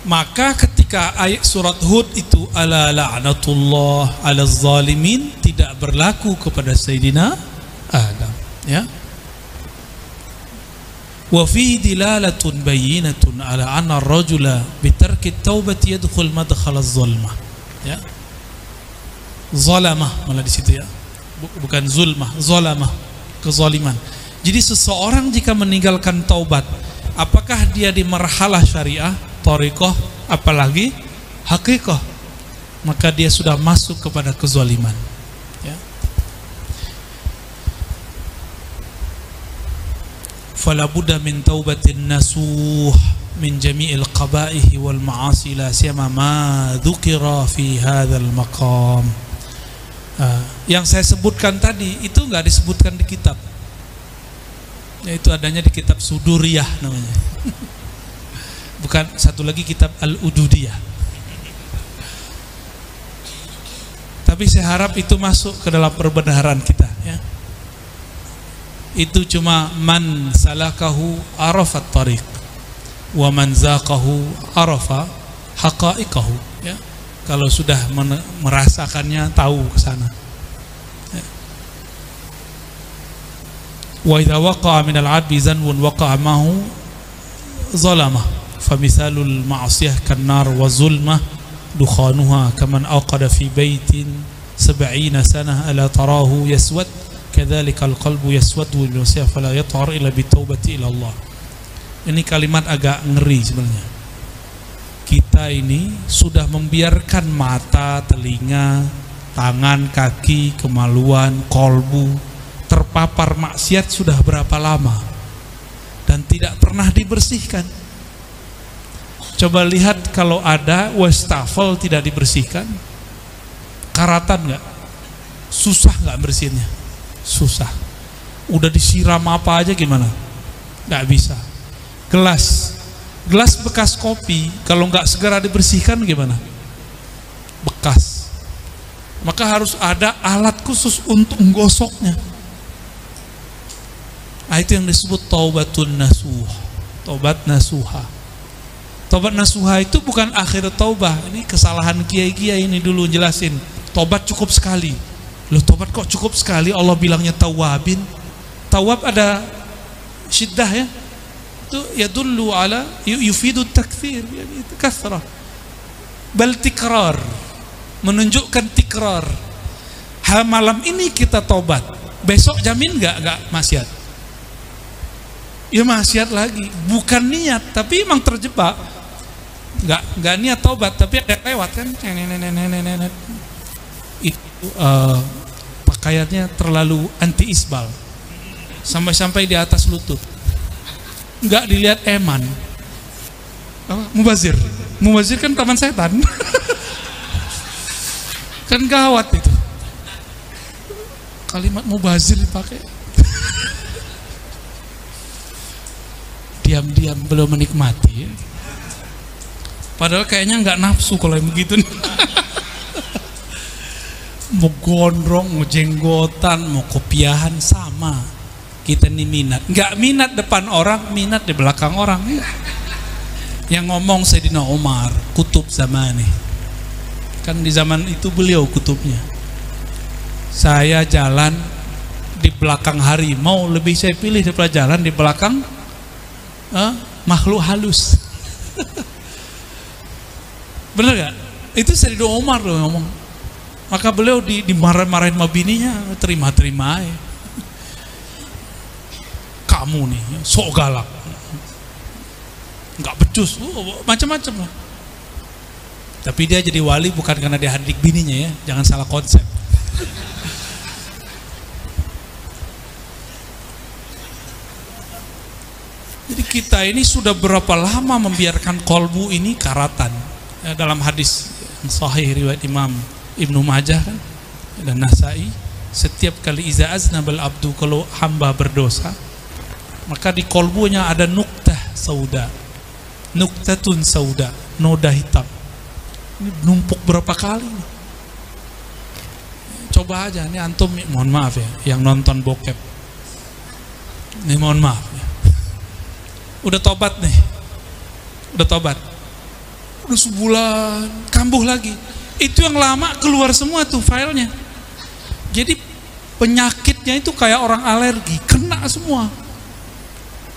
Maka ketika ayat surat Hud itu ala la'natullah ala zalimin tidak berlaku kepada Sayyidina Adam, ya. Wa fi dilalatun bayyinatun ala anna ar-rajula bi tarki at-taubati yadkhul madkhala az-zulmah, ya. Zalamah malah di situ, ya. Bukan zulmah, zalamah, kezaliman. Jadi seseorang jika meninggalkan taubat, apakah dia di marhalah syariah, thariqah, apalagi hakikah, maka dia sudah masuk kepada kezaliman, ya. Fala budda min taubatin nasuh min jami'il qaba'ihi wal ma'asi la siyama ma dzukira fi hadzal maqam. Yang saya sebutkan tadi itu enggak disebutkan di kitab, yaitu adanya di kitab Suduriyah namanya. Bukan, satu lagi kitab Al-Ududiyah. Tapi saya harap itu masuk ke dalam perbenaran kita, ya. Itu cuma man salakahu arafat tariq wa man zaqahu arafa haqa'iqahu, ya. Kalau sudah merasakannya, tahu ke sana, ya. Wa idza waqa'a min al-'abdi zanbun waqa'a mahu zalamah famithalul ma'asiyah kannar wa zulmah dukhanuha kaman awqada fi baitin 70 sanah ala tarahu yaswad kadzalika alqalbu yaswadu bil ma'siyah fala yatar illa bitaubati ila Allah. Ini kalimat agak ngeri sebenarnya. Kita ini sudah membiarkan mata, telinga, tangan, kaki, kemaluan, kolbu terpapar maksiat sudah berapa lama dan tidak pernah dibersihkan. Coba lihat kalau ada wastafel tidak dibersihkan, karatan nggak? Susah nggak bersihnya? Susah. Udah disiram apa aja gimana? Nggak bisa. Gelas bekas kopi kalau nggak segera dibersihkan gimana? Bekas. Maka harus ada alat khusus untuk menggosoknya. Nah, itu yang disebut taubatun nasuh, taubat nasuha. Taubat nasuha itu bukan akhir taubah. Ini kesalahan kiai-kiai ini dulu jelasin. Taubat cukup sekali. Loh, taubat kok cukup sekali? Allah bilangnya tawabin. Tawab ada syiddah, ya. Itu yadullu ala yufidu takfir, yani kasrah. Bal tikrar. Menunjukkan tikrar. Malam ini kita taubat. Besok jamin enggak maksiat? Ya maksiat lagi. Bukan niat, tapi emang terjebak. Nggak niat taubat, tapi ada lewat kan, itu pakaiannya terlalu anti isbal sampai di atas lutut, nggak dilihat eman. Mubazir kan taman setan. Kan gawat itu kalimat mubazir dipakai. Diam-diam belum menikmati, ya. Padahal kayaknya nggak nafsu kalau yang begitu nih. Mau gondrong, mau jenggotan, mau kopiahan, sama. Kita nih minat. Nggak minat depan orang, minat di belakang orang, ya. Yang ngomong Sayyidina Umar, kutub zamani. Kan di zaman itu beliau kutubnya. Saya jalan di belakang harimau, lebih saya pilih daripada jalan di belakang makhluk halus. Bener gak? Itu Sayyidina Umar loh ngomong. Maka beliau dimarah-marahin sama bininya, terima-terima aja. Kamu nih sok galak, nggak becus, macam-macam lah. Tapi dia jadi wali bukan karena dia hadik bininya, ya. Jangan salah konsep. Jadi kita ini sudah berapa lama membiarkan kolbu ini karatan. Ya, dalam hadis sahih riwayat Imam Ibnu Majah kan, dan Nasai, setiap kali iza aznabal abdu, kalau hamba berdosa, maka di kolbunya ada nuktah sauda, nuktatun sauda, noda hitam. Ini numpuk berapa kali nih? Coba aja, ini antum, mohon maaf ya, yang nonton bokep, ini mohon maaf ya, udah tobat nih, udah tobat, udah sebulan, kambuh lagi, itu yang lama keluar semua tuh filenya. Jadi penyakitnya itu kayak orang alergi, kena semua,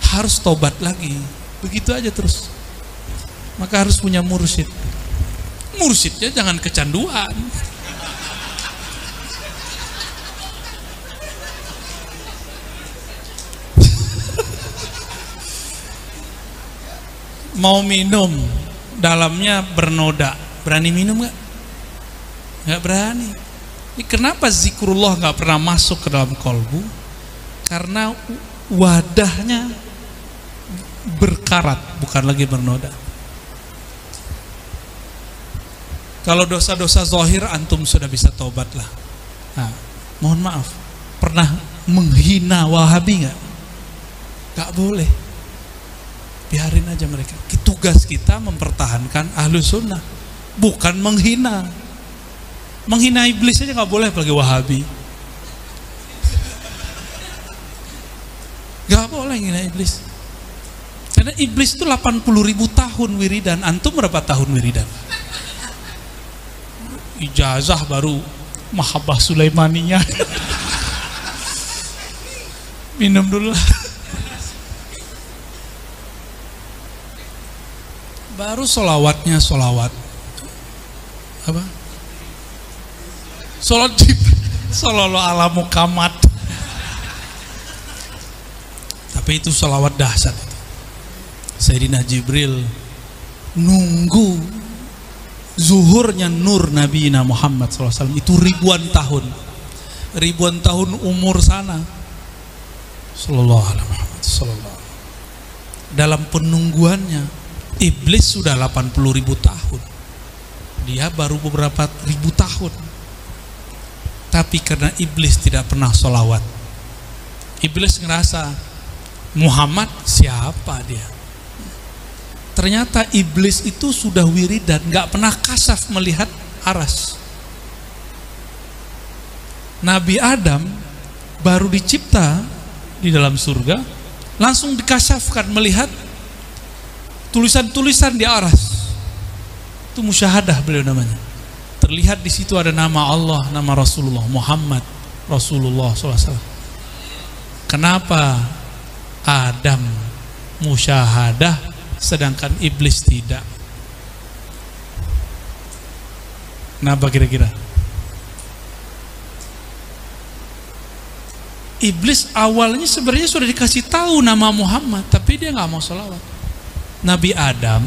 harus tobat lagi, begitu aja terus. Maka harus punya mursyid, mursyidnya jangan kecanduan. Mau minum, dalamnya bernoda, berani minum nggak? Nggak berani. Ini kenapa zikrullah nggak pernah masuk ke dalam kolbu? Karena wadahnya berkarat, bukan lagi bernoda. Kalau dosa-dosa zahir antum sudah bisa tobat lah. Nah, mohon maaf, pernah menghina Wahabi nggak? Nggak boleh. Biarin aja mereka. Tugas kita mempertahankan Ahlus Sunnah, bukan menghina. Menghina iblis aja nggak boleh, apalagi Wahabi. Nggak boleh menghina iblis. Karena iblis itu 80.000 tahun wiridan. Antum berapa tahun wiridan? Ijazah baru Mahabbah Sulaimaniyah. Minum dulu lah. Baru solawatnya solawat apa? Solat Jibril, sallallahu ala Muhammad. Tapi itu solawat dahsyat. Sayyidina Jibril nunggu zuhurnya nur Nabi Muhammad SAW itu ribuan tahun umur sana. Sallallahu alaihi Muhammad sallallahu. Dalam penungguannya iblis sudah 80.000 tahun, dia baru beberapa ribu tahun. Tapi karena iblis tidak pernah sholawat, iblis ngerasa Muhammad siapa dia. Ternyata iblis itu sudah wiridan, gak pernah kasaf melihat aras. Nabi Adam baru dicipta di dalam surga, langsung dikasafkan melihat tulisan-tulisan di aras. Itu musyahadah beliau namanya. Terlihat di situ ada nama Allah, nama Rasulullah Muhammad Rasulullah SAW. Kenapa Adam musyahadah sedangkan iblis tidak? Kenapa kira-kira? Iblis awalnya sebenarnya sudah dikasih tahu nama Muhammad, tapi dia nggak mau sholawat. Nabi Adam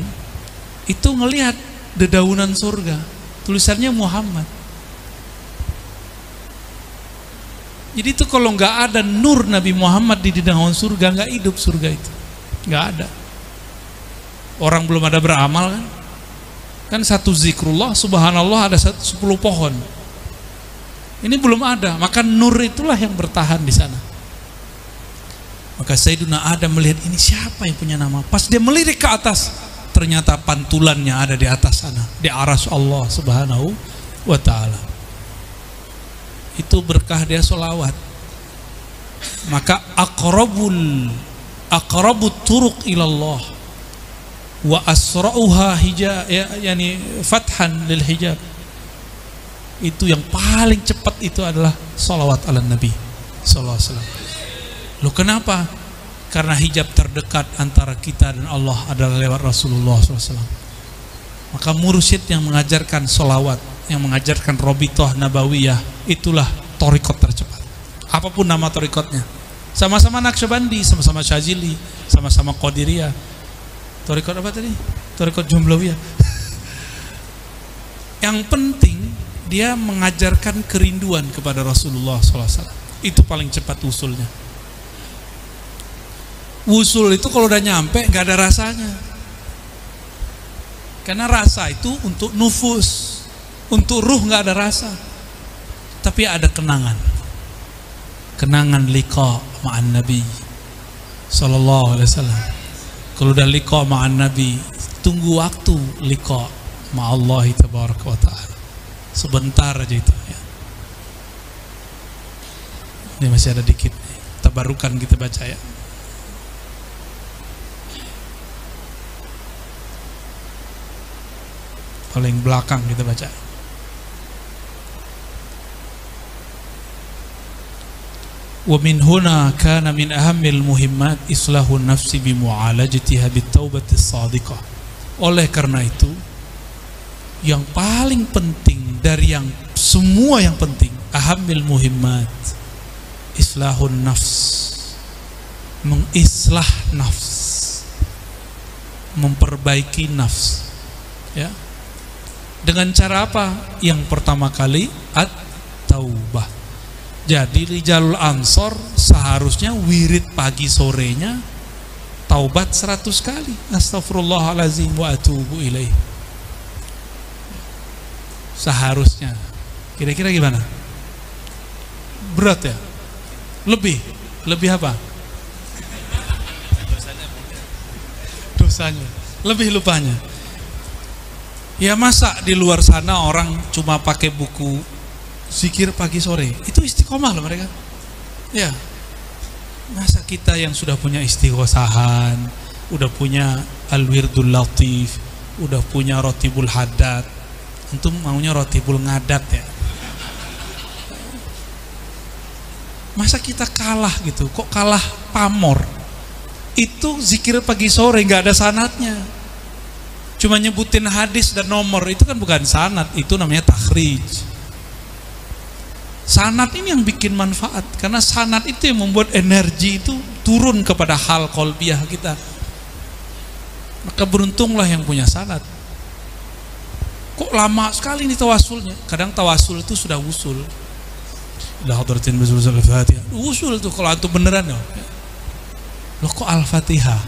itu ngelihat dedaunan surga, tulisannya Muhammad. Jadi itu kalau nggak ada nur Nabi Muhammad di dedaunan surga, nggak hidup surga itu, nggak ada. Orang belum ada beramal kan satu zikrullah subhanallah ada 10 pohon. Ini belum ada, maka nur itulah yang bertahan di sana. Maka Sayyidina Adam melihat ini siapa yang punya nama. Pas dia melirik ke atas, ternyata pantulannya ada di atas sana, di aras Allah Subhanahu wa ta'ala. Itu berkah dia sholawat. Maka aqrabut turuq ilallah wa asra'uha hijab, yani fathan lil hijab. Itu yang paling cepat itu adalah sholawat ala Nabi sallallahu alaihi wasallam. Loh kenapa? Karena hijab terdekat antara kita dan Allah adalah lewat Rasulullah SAW. Maka mursyid yang mengajarkan sholawat, yang mengajarkan robitoh nabawiyah, itulah torikot tercepat. Apapun nama torikotnya, sama-sama Naqsyabandi, sama-sama Syazili, sama-sama Qadiriyah. Torikot apa tadi? Torikot Jumlawiyah. Yang penting dia mengajarkan kerinduan kepada Rasulullah SAW. Itu paling cepat usulnya. Wusul itu kalau udah nyampe gak ada rasanya. Karena rasa itu untuk nufus, untuk ruh gak ada rasa. Tapi ada kenangan. Kenangan liqa ma'an Nabi sallallahu alaihi wasallam. Kalau udah liqa ma'an Nabi, tunggu waktu liqa ma'allahi tabaraka wa ta'ala. Sebentar aja itu ya. Ini masih ada dikit. Tabarukan kita baca ya. Paling belakang kita baca. Wa min huna kana min ahammil muhimmat islahun nafsi bi mu'alajatiha bit taubatis shadiqah. Oleh karena itu, yang paling penting dari yang semua yang penting, ahammil muhimmat islahun nafs, mengislah nafs, memperbaiki nafs, ya. Dengan cara apa? Yang pertama kali at-taubah. Jadi Rijalul Ansor seharusnya wirid pagi sorenya taubat 100 kali. Astaghfirullahalazim wa atubu ilaih. Seharusnya. Kira-kira gimana? Berat ya? Lebih apa? Dosanya. Lebih lupanya. Ya masa di luar sana orang cuma pakai buku zikir pagi sore, itu istiqomah loh mereka. Ya, masa kita yang sudah punya istighosahan, udah punya al-wirdul latif, udah punya rotibul haddad, antum maunya rotibul ngadat ya? Masa kita kalah gitu? Kok kalah pamor? Itu zikir pagi sore nggak ada sanadnya, cuma nyebutin hadis dan nomor, itu kan bukan sanad, itu namanya takhrij. Sanad ini yang bikin manfaat, karena sanad itu yang membuat energi itu turun kepada hal qalbiyah kita. Maka beruntunglah yang punya sanad. Kok lama sekali ini tawasulnya? Kadang tawasul itu sudah usul. La hadratin bizul al-Fatihah. Usul tuh kalau antum beneran ya. Loh kok Al-Fatihah?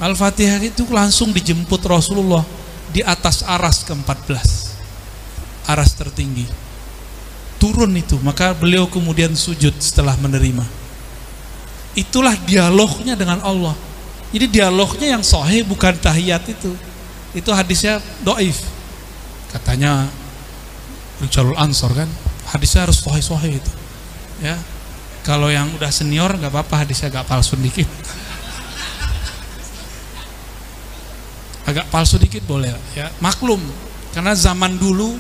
Al-Fatihah itu langsung dijemput Rasulullah di atas aras ke-14. Aras tertinggi. Turun itu, maka beliau kemudian sujud setelah menerima. Itulah dialognya dengan Allah. Jadi dialognya yang sahih, bukan tahiyat itu. Itu hadisnya dhaif. Katanya Rijalul Ansor kan, hadisnya harus sahih itu. Ya. Kalau yang udah senior nggak apa-apa, hadisnya agak palsu dikit. Agak palsu dikit boleh ya. Maklum, karena zaman dulu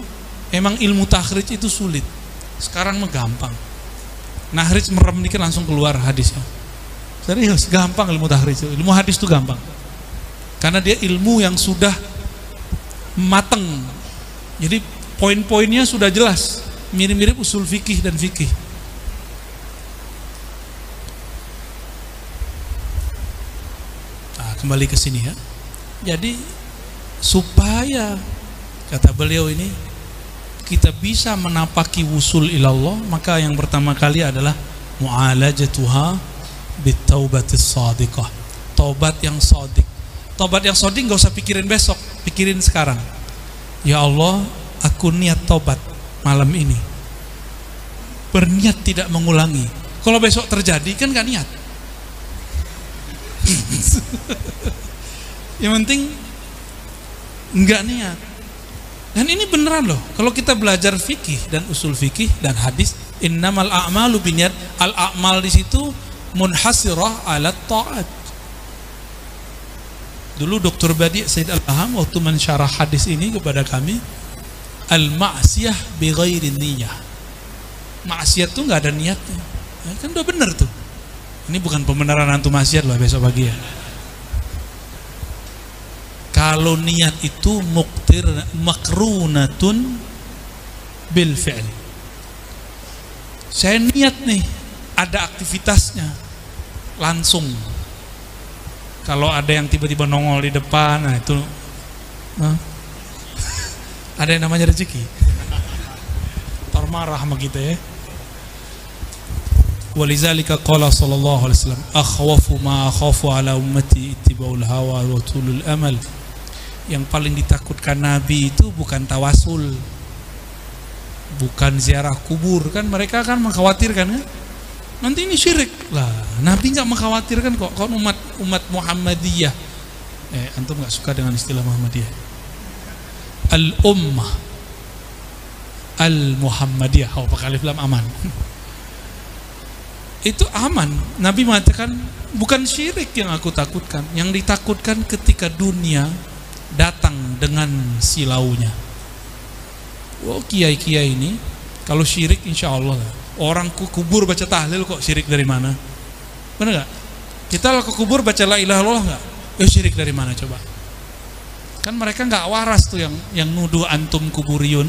emang ilmu takhrij itu sulit. Sekarang mah gampang. Nahrij merem dikit langsung keluar hadisnya. Serius, gampang ilmu tahrij. Ilmu hadis itu gampang. Karena dia ilmu yang sudah mateng. Jadi poin-poinnya sudah jelas. Mirip-mirip usul fikih dan fikih. Nah, kembali ke sini ya. Jadi supaya kata beliau ini kita bisa menapaki wusul ilallah, maka yang pertama kali adalah mu'alajatuha bitaubatis shadiqah. Taubat yang shadiq. Taubat yang shadiq gak usah pikirin besok, pikirin sekarang. Ya Allah, aku niat taubat malam ini, berniat tidak mengulangi. Kalau besok terjadi kan gak niat. Yang penting gak niat. Dan ini beneran loh. Kalau kita belajar fikih dan usul fikih dan hadis, innamal a'malu binniyat. Al-a'mal di situ munhasirah ala ta'at. Dulu Dr. Badi' Said Al-Baham waktu mensyarah hadis ini kepada kami, al-ma'siyah bi ghairi niyyah. Maksiat tuh enggak ada niatnya. Ya, kan udah bener tuh. Ini bukan pembenaran antum maksiat loh besok pagi ya. Kalau niat itu makrunatun bil fi'l. Saya niat nih, ada aktivitasnya langsung. Kalau ada yang tiba-tiba nongol di depan, nah itu ada yang namanya rezeki. Termarah sama kita ya. Walizalika qala sallallahu alaihi wasallam, akhwafu ma akhafu ala ummati ittiba'ul hawa wa tulul amal. Yang paling ditakutkan Nabi itu bukan tawasul, bukan ziarah kubur, kan mereka kan mengkhawatirkan kan, nanti ini syirik lah. Nabi nggak mengkhawatirkan kok. Kalau umat Muhammadiyah, antum nggak suka dengan istilah Muhammadiyah, al-ummah al-Muhammadiyah, pakai alif lam aman. itu aman. Nabi mengatakan bukan syirik yang aku takutkan, yang ditakutkan ketika dunia datang dengan silaunya. Oh, kiai-kiai ini kalau syirik insya Allah orang kubur baca tahlil kok syirik dari mana? Benar nggak? Kita ke kubur baca la ilaha illallah nggak? Syirik dari mana coba? Kan mereka nggak waras tuh yang nuduh antum kuburiyun,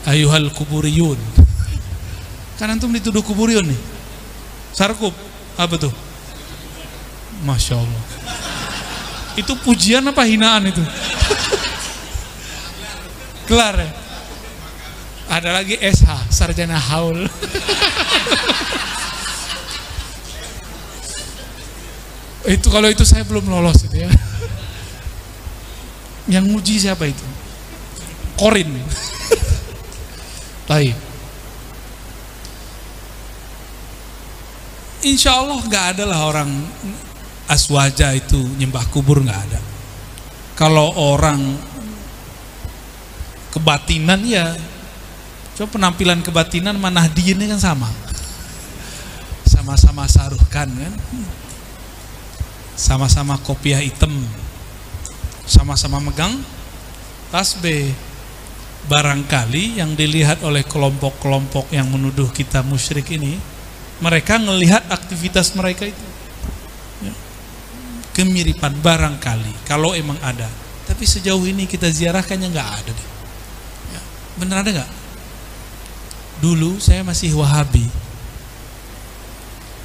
ayuhal kuburiyun. Kan antum dituduh kuburiyun nih. Sarkup apa tuh? Masya Allah. Itu pujian apa hinaan itu? Kelar ya? Ada lagi SH, sarjana haul. Itu kalau itu saya belum lolos itu ya. Yang muji siapa itu? Korin. Baik. Insya Allah nggak ada lah orang aswaja itu nyembah kubur, nggak ada. Kalau orang kebatinan ya, coba penampilan kebatinan mana Nahdien kan sama-sama saruhkan kan, sama-sama kopiah hitam, sama-sama megang tasbih. Barangkali yang dilihat oleh kelompok-kelompok yang menuduh kita musyrik ini, mereka ngelihat aktivitas mereka itu ya, kemiripan barangkali kalau emang ada. Tapi sejauh ini kita ziarah kayaknya nggak ada deh ya. Bener ada nggak? Dulu saya masih Wahabi,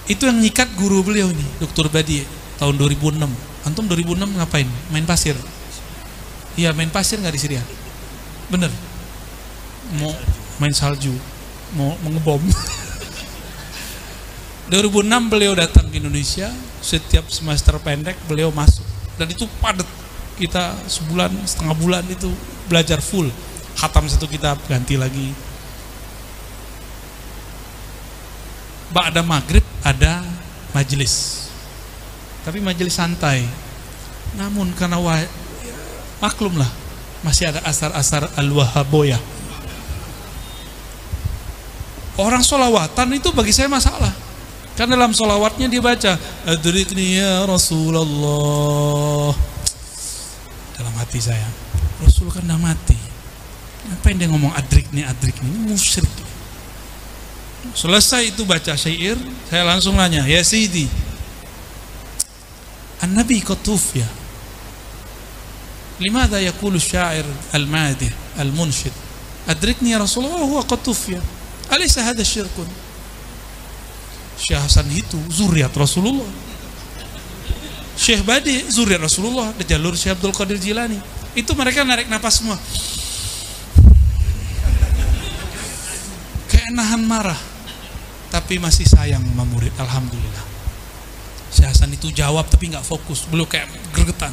itu yang nyikat guru beliau ini Dr. Badi tahun 2006. Antum 2006 ngapain? Main pasir? Iya, main pasir nggak di Syria? Bener? Mau main salju, mau ngebom. 2006 beliau datang ke Indonesia, setiap semester pendek beliau masuk, dan itu padat. Kita sebulan, setengah bulan itu belajar full, khatam satu kitab, ganti lagi. Ba'da maghrib ada majelis, tapi majelis santai. Namun karena maklumlah masih ada asar-asar al-wahaboyah. Orang sholawatan itu bagi saya masalah. Karena dalam sholawatnya dia baca adrikni ya Rasulullah. Dalam hati saya, Rasul kan udah mati, ngapain dia ngomong adrikni, ini musyrik. Selesai itu baca syair, saya langsung nanya, ya Sidi, an-nabi qatuf ya, limadha yaqulu syair al-madih al-munshid adrikni ya Rasulullah huwa qatuf ya, alaysa hadha syirkun? Syekh Hasan itu zuriat Rasulullah, Syekh Badi zuriat Rasulullah, di jalur Syekh Abdul Qadir Jilani. Itu mereka narik napas semua, kayak nahan marah, tapi masih sayang sama murid. Alhamdulillah. Syekh Hasan itu jawab tapi nggak fokus, beliau kayak gregetan.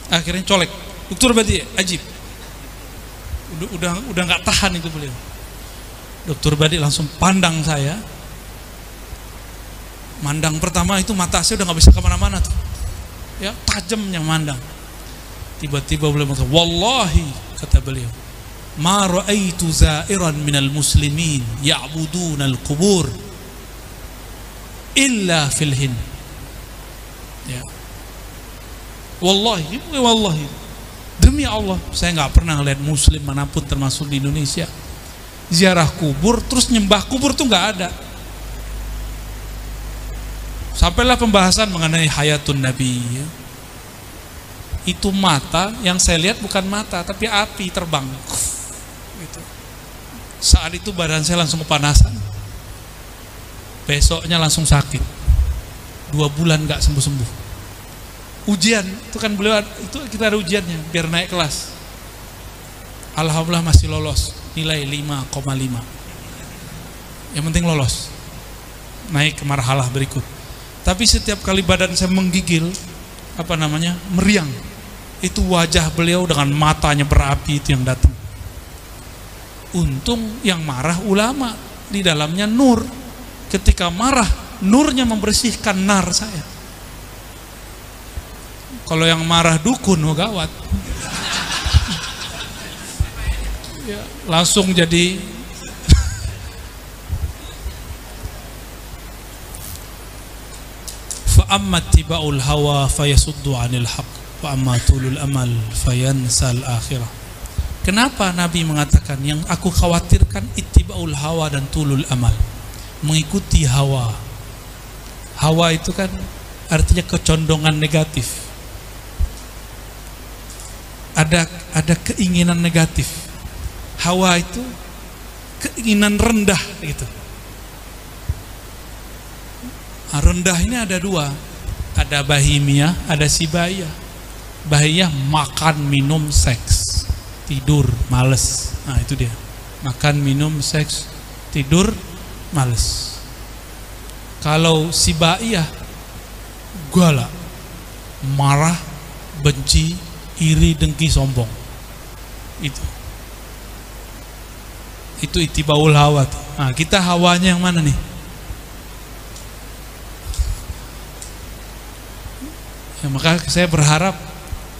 Akhirnya colek, Dr. Badi ajib. Udah nggak tahan itu beliau. Dr. Badi langsung pandang saya. Mandang pertama itu mata saya udah nggak bisa kemana-mana tuh, ya tajamnya mandang. Tiba-tiba beliau mengatakan, wallahi, kata beliau, ma ra'aitu za'iran minal muslimin ya'budunal qubur illa fil Hind. Ya, wallahi demi Allah, saya nggak pernah lihat muslim manapun termasuk di Indonesia ziarah kubur terus nyembah kubur tuh nggak ada. Sampailah pembahasan mengenai hayatun Nabi ya. Itu mata yang saya lihat bukan mata tapi api terbang gitu. Saat itu badan saya langsung kepanasan, besoknya langsung sakit, 2 bulan gak sembuh-sembuh. Ujian itu kan beliau, itu kita ada ujiannya biar naik kelas. Alhamdulillah masih lolos, nilai 5,5. Yang penting lolos, naik ke marhalah berikut. Tapi setiap kali badan saya menggigil, meriang, itu wajah beliau dengan matanya berapi itu yang datang. Untung yang marah ulama, di dalamnya nur. Ketika marah, nurnya membersihkan nar saya. Kalau yang marah dukun, gawat. Ya, langsung jadi amma tiba'ul hawa fayasuddu 'anil haqq wa amma tulul amal fayansal akhirah. Kenapa Nabi mengatakan yang aku khawatirkan ittiba'ul hawa dan tulul amal, mengikuti hawa. Hawa itu kan artinya kecondongan negatif. Ada keinginan negatif. Hawa itu keinginan rendah gitu. Rendah ini ada dua, ada bahimiyah, ada sibaiyah. Bahimiyah makan, minum, seks, tidur, males. Nah itu dia, makan, minum, seks, tidur, males. Kalau sibaiyah, galak, marah, benci, iri, dengki, sombong. Itu ittibaul hawa. Nah kita hawanya yang mana nih? Ya, maka saya berharap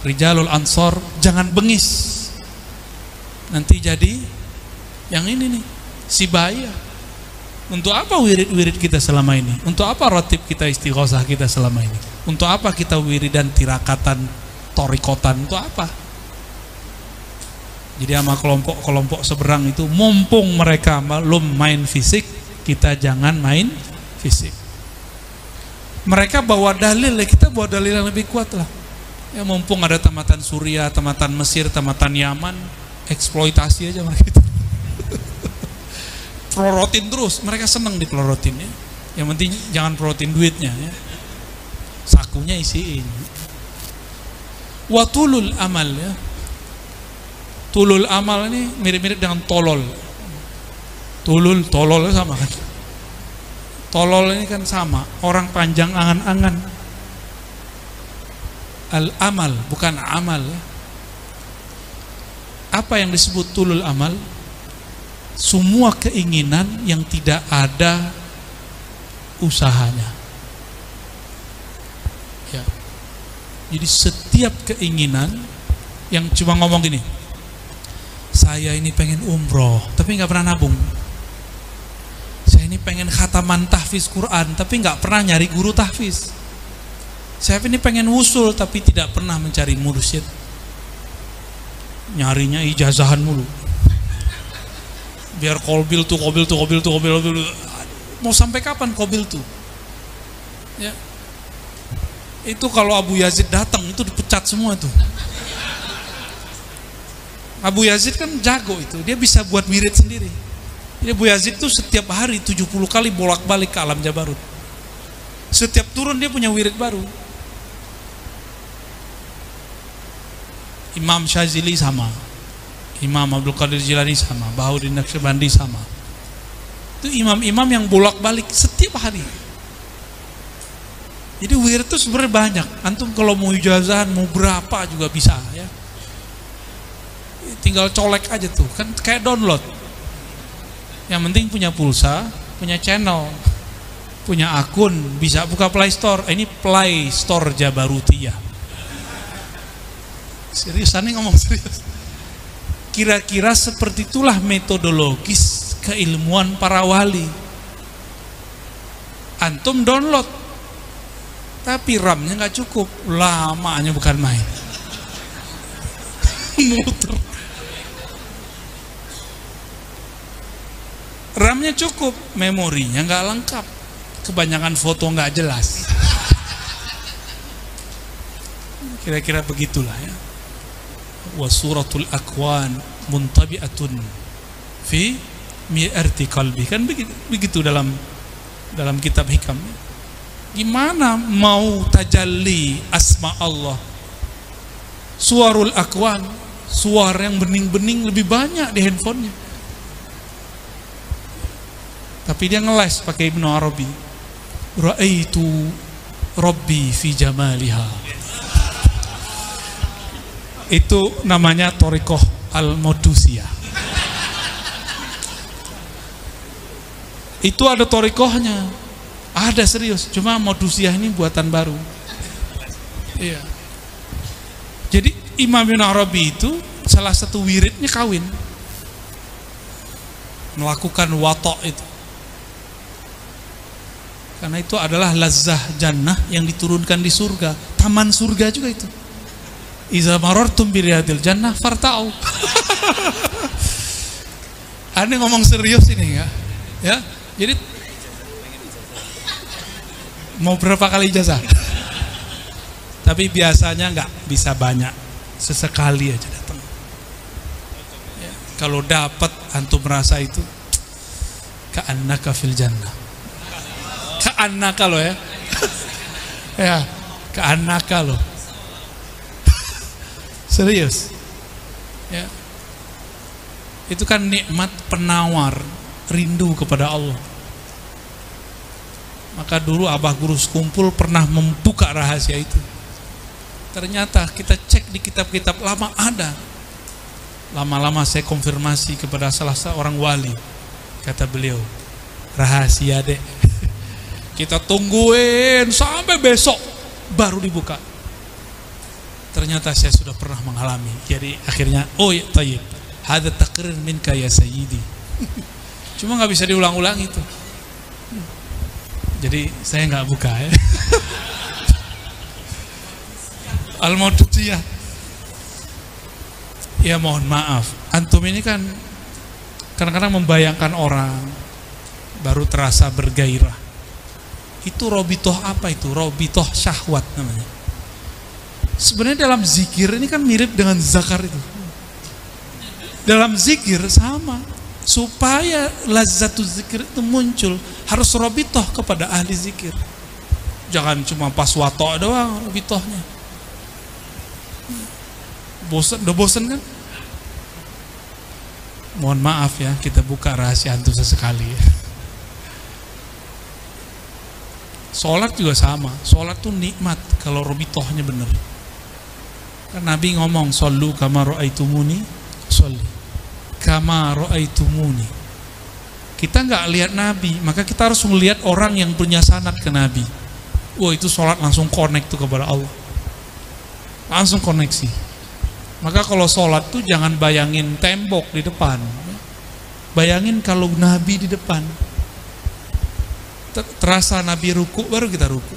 Rijalul Ansor jangan bengis, nanti jadi yang ini nih, sibaiyah. Untuk apa wirid-wirid kita selama ini? Untuk apa rotib kita, istighosah kita selama ini? Untuk apa kita wiridan, tirakatan, torikotan? Untuk apa? Jadi sama kelompok-kelompok seberang itu, mumpung mereka belum main fisik, kita jangan main fisik. Mereka bawa dalil, kita bawa dalil yang lebih kuat lah. Ya mumpung ada tamatan Suriah, tamatan Mesir, tamatan Yaman, eksploitasi aja mereka itu. Pelorotin terus, mereka seneng dipelorotin ya. Yang penting jangan pelorotin duitnya ya. Sakunya isiin. Watulul amal ya. Tulul amal ini mirip-mirip dengan tolol. Tolol sama kan. Tolol ini kan sama, orang panjang angan-angan. Al-amal bukan amal. Apa yang disebut tulul amal? Semua keinginan yang tidak ada usahanya. Ya. Jadi setiap keinginan yang cuma ngomong gini, saya ini pengen umroh tapi nggak pernah nabung. Saya ini pengen khataman tahfiz Quran tapi nggak pernah nyari guru tahfiz. Saya ini pengen wusul tapi tidak pernah mencari mursyid. Nyarinya ijazahan mulu. Biar kobil tuh. Mau sampai kapan kobil tuh? Ya. Itu kalau Abu Yazid datang itu dipecat semua tuh. Abu Yazid kan jago itu, dia bisa buat wirid sendiri. Jadi Abu Yazid tuh setiap hari 70 kali bolak-balik ke alam Jabarut. Setiap turun dia punya wirid baru. Imam Syazili sama, Imam Abdul Qadir Jilani sama, Bahuddin Naqsyabandi sama. Itu imam-imam yang bolak-balik setiap hari. Jadi wirid itu sebenarnya banyak. Antum kalau mau ijazahan mau berapa juga bisa ya. Tinggal colek aja tuh, kan kayak download. Yang penting punya pulsa, punya channel, punya akun, bisa buka Play Store. Ini Play Store Jabarutiyah. Seriusan nih, ngomong serius. Kira-kira seperti itulah metodologis keilmuan para wali. Antum download, tapi RAM-nya nggak cukup, lamanya bukan main. Muter. RAM-nya cukup, memorinya nggak lengkap, kebanyakan foto nggak jelas. Kira-kira begitulah ya. Wa suratul akwan muntabi'atun fi mi'arti qalbi, kan begitu dalam kitab hikam. Gimana mau tajalli asma Allah? Suarul akwan, suara yang bening-bening lebih banyak di handphonenya. Tapi dia ngeles pakai Ibnu Arabi. Ra'aitu Rabbi fi jamaliha. Itu namanya Thariqah Al-Modusiyah. Itu ada thariqahnya. Ada serius, cuma Modusiyah ini buatan baru. Iya. Jadi Imam Ibnu Arabi itu salah satu wiridnya kawin. Melakukan watok itu. Karena itu adalah lazah jannah yang diturunkan di surga. Taman surga juga itu. Iza marartum bi riyadil jannah farta'u. Ini ngomong serius ini ya. Ya. Jadi mau berapa kali ijazah? Tapi biasanya nggak bisa banyak, sesekali aja datang. Ya, kalau dapat antum merasa itu ka'annaka fil jannah. Ka'annaka loh ya. Ya, ka'annaka loh. Serius. Ya. Itu kan nikmat penawar rindu kepada Allah. Maka dulu Abah Guru Sekumpul pernah membuka rahasia itu. Ternyata kita cek di kitab-kitab lama ada. Lama-lama saya konfirmasi kepada salah seorang wali. Kata beliau, rahasia dek. Kita tungguin sampai besok baru dibuka. Ternyata saya sudah pernah mengalami. Jadi akhirnya, oh ya tayyib, hada taqrir minka ya sayyidi. Cuma nggak bisa diulang-ulang itu. Jadi saya nggak buka ya. Al-Maududiyah. Ya mohon maaf, antum ini kan kadang-kadang membayangkan orang baru terasa bergairah. Itu robitoh apa itu? Robitoh syahwat namanya. Sebenarnya dalam zikir ini kan mirip dengan zakar itu. Dalam zikir sama. Supaya lazzatul zikir itu muncul, harus robitoh kepada ahli zikir. Jangan cuma pas wato doang robitohnya. Udah bosan kan? Mohon maaf ya, kita buka rahasia antum sesekali ya. Sholat juga sama. Sholat tuh nikmat kalau robitohnya bener. Kan Nabi ngomong, "Shollu kama ra'aitumuni sholli." Kama ra'aitumuni. Kita nggak lihat Nabi, maka kita harus melihat orang yang punya sanad ke Nabi. Wah, itu sholat langsung connect tuh kepada Allah. Langsung koneksi. Maka kalau sholat tuh jangan bayangin tembok di depan. Bayangin kalau Nabi di depan. Terasa Nabi ruku, baru kita ruku.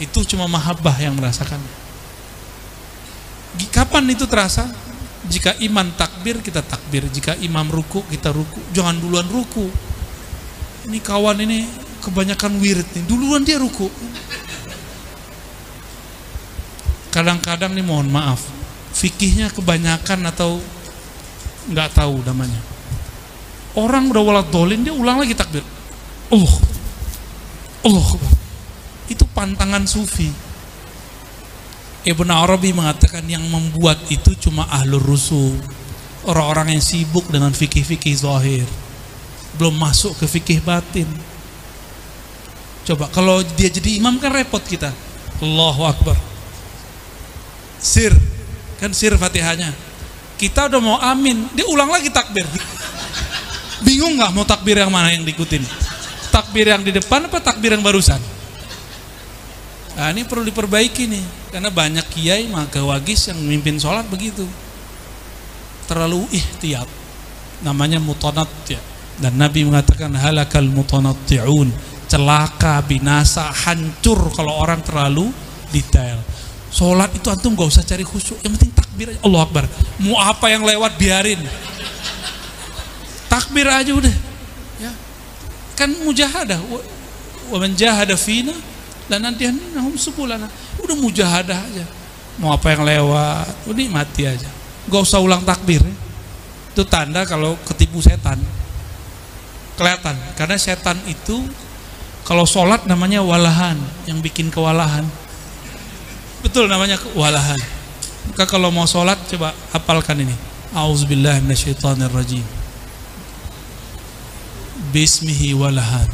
Itu cuma mahabbah yang merasakan. Kapan itu terasa? Jika imam takbir, kita takbir. Jika imam ruku, kita ruku. Jangan duluan ruku. Ini kawan ini kebanyakan wirid nih. Duluan dia ruku. Kadang-kadang nih mohon maaf, fikihnya kebanyakan atau nggak tahu namanya. Orang udah walat dolin, dia ulang lagi takbir. Allah. Itu pantangan sufi. Ibn Arabi mengatakan yang membuat itu cuma ahlur rusuk, orang-orang yang sibuk dengan fikih-fikih zahir, belum masuk ke fikih batin. Coba kalau dia jadi imam kan repot kita. Allahu Akbar. Sir, kan sir Fatihahnya. Kita udah mau amin, dia ulang lagi takbir. Bingung nggak mau takbir yang mana yang diikutin? Takbir yang di depan apa takbir yang barusan? Nah, ini perlu diperbaiki nih, karena banyak kiai magawagis yang memimpin sholat begitu. Terlalu ihtiyat. Namanya mutanatti'. Dan Nabi mengatakan halakal mutanatti'un. Celaka, binasa, hancur kalau orang terlalu detail. Sholat itu antum gak usah cari khusyuk, yang penting takbir aja. Allahu Akbar. Mau apa yang lewat biarin. Takbir aja udah. Ya. Kan mujahadah. Wa man jahada fina lanandiyanahum subulana. Udah mujahadah aja. Mau apa yang lewat, udah mati aja. Gak usah ulang takbir. Ya. Itu tanda kalau ketipu setan. Kelihatan. Karena setan itu kalau sholat namanya walahan, yang bikin kewalahan. Betul namanya kewalahan. Maka kalau mau sholat coba hafalkan ini. A'udzubillahi minasyaitonirrajim. Bismihi walahan.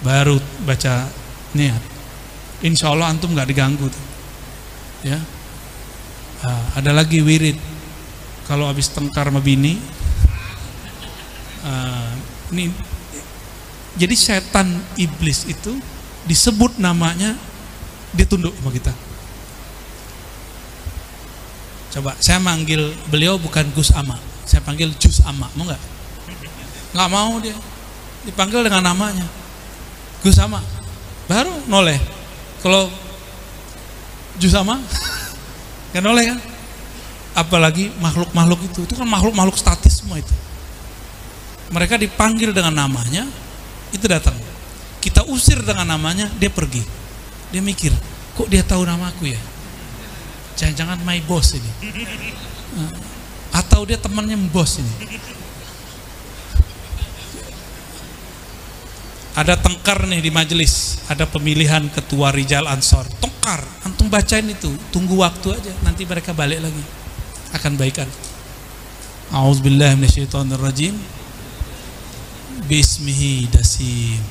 Baru baca niat. Insya Allah antum nggak diganggu. Ya. Ada lagi wirid. Kalau habis tengkar sama bini. Ini. Jadi setan iblis itu disebut namanya. Dia tunduk sama kita. Coba saya manggil beliau bukan Gus Ama, saya panggil Jus Ama, mau nggak? Nggak mau dia. dipanggil dengan namanya. Gus sama, baru noleh. Kalau Ju sama, kan noleh kan. Apalagi makhluk-makhluk itu kan makhluk-makhluk statis semua itu. Mereka dipanggil dengan namanya, itu datang. Kita usir dengan namanya, dia pergi. Dia mikir, kok dia tahu namaku ya? Jangan-jangan my boss ini. Atau dia temannya bos ini. Ada tengkar nih di majelis, ada pemilihan ketua Rijal Ansor. Tengkar, antum bacain itu, tunggu waktu aja, nanti mereka balik lagi, akan baikan. A'udzubillahi minasyaitonirrajim. Bismihi dasim.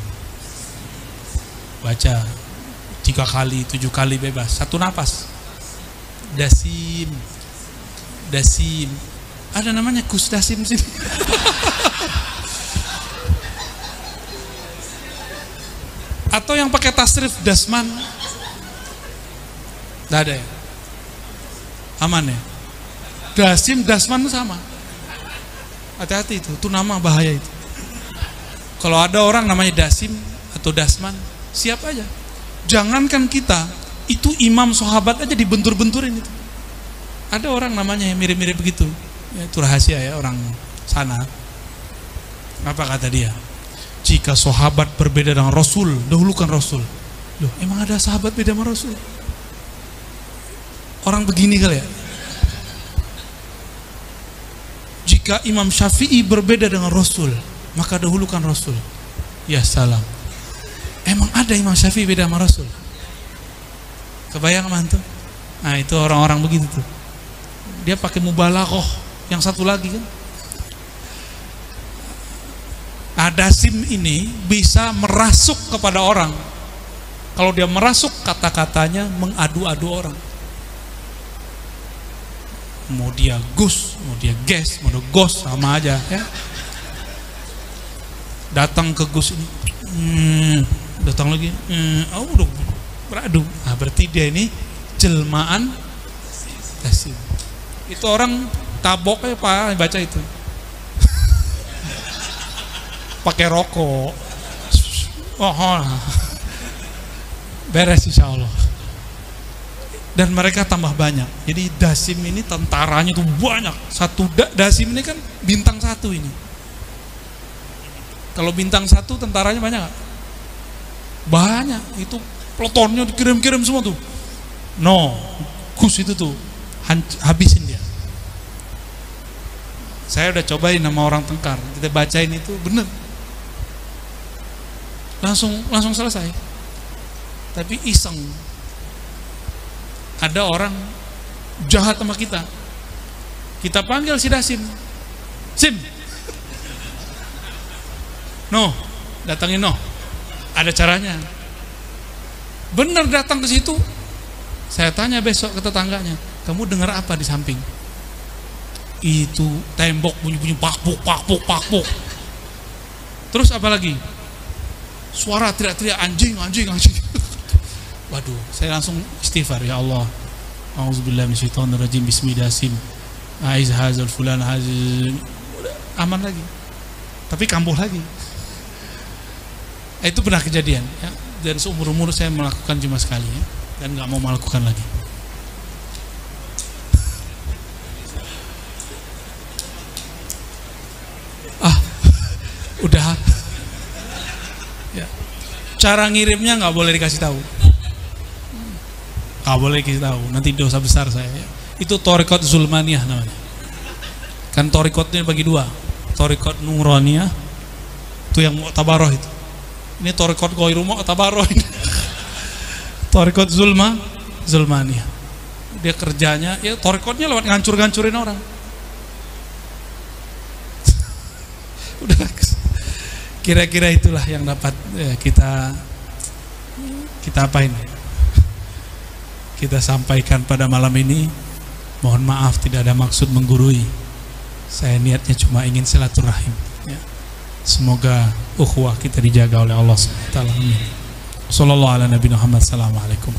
Baca 3 kali, 7 kali bebas, 1 napas. Dasim. Dasim. Ada namanya Gus Dasim sini. Atau yang pakai tasrif Dasman. Tidak ada ya? Aman ya? Dasim, Dasman itu sama. Hati-hati itu nama bahaya itu. Kalau ada orang namanya Dasim atau Dasman, siap aja. Jangankan kita, itu imam sahabat aja dibentur-benturin itu. Ada orang namanya yang mirip-mirip begitu. Ya, itu rahasia ya orang sana. Apa kata dia? Jika sahabat berbeda dengan Rasul, dahulukan Rasul. Loh, emang ada sahabat beda sama Rasul? Orang begini kali ya. Jika Imam Syafi'i berbeda dengan Rasul, maka dahulukan Rasul. Ya salam. Emang ada Imam Syafi'i beda sama Rasul? Kebayang mantu? Nah, itu orang-orang begitu tuh. Dia pakai mubalaghah. Yang satu lagi kan, Dasim ini bisa merasuk kepada orang. Kalau dia merasuk, kata-katanya mengadu-adu orang. Mau dia Gus, mau dia Ges, mau dia Gos, sama aja ya. Datang ke Gus ini, datang lagi, udah beradu. Nah, berarti dia ini jelmaan Dasim. Itu orang tabok ya Pak, baca itu. Pakai rokok. Beres insya Allah. Dan mereka tambah banyak. Jadi Dasim ini tentaranya tuh banyak. Satu Dasim ini kan bintang 1 ini. Kalau bintang 1 tentaranya banyak gak? Banyak. Itu pelotonnya dikirim-kirim semua tuh. No, Gus itu tuh habisin dia. Saya udah cobain nama orang tengkar, kita bacain itu bener, langsung selesai. Tapi iseng, ada orang jahat sama kita panggil si Dasim, Sim, no, datangin no, ada caranya. Bener datang ke situ, saya tanya besok ke tetangganya, kamu dengar apa di samping? Itu tembok bunyi-bunyi pakpuk. Terus apa lagi? Suara teriak-teriak anjing. Waduh, saya langsung istighfar, ya Allah. A'udzubillahi minasyaitonirrajim. Bismillahirrahmanirrahim. Aiz hazal fulan hazal. Aman lagi. Tapi kambuh lagi. Itu pernah kejadian ya. Dan seumur-umur saya melakukan cuma sekali ya. Dan gak mau melakukan lagi. Udah ya. Cara ngirimnya nggak boleh dikasih tahu, nanti dosa besar saya ya. Itu Thariqat Zulmaniyah namanya. Kan Thariqatnya bagi 2, Thariqat Nuraniyah itu yang Mu'tabaroh itu. Ini Thariqat Ghairu Mu'tabaroh. Thariqat Zulmaniyah. Dia kerjanya ya Thariqatnya lewat ngancur-ngancurin orang. Udah, kira-kira itulah yang dapat kita apain, kita sampaikan pada malam ini. Mohon maaf tidak ada maksud menggurui. Saya niatnya cuma ingin silaturahim ya. Semoga ukhuwah kita dijaga oleh Allah SWT. Sallallahu ala Nabi Muhammad. Assalamualaikum.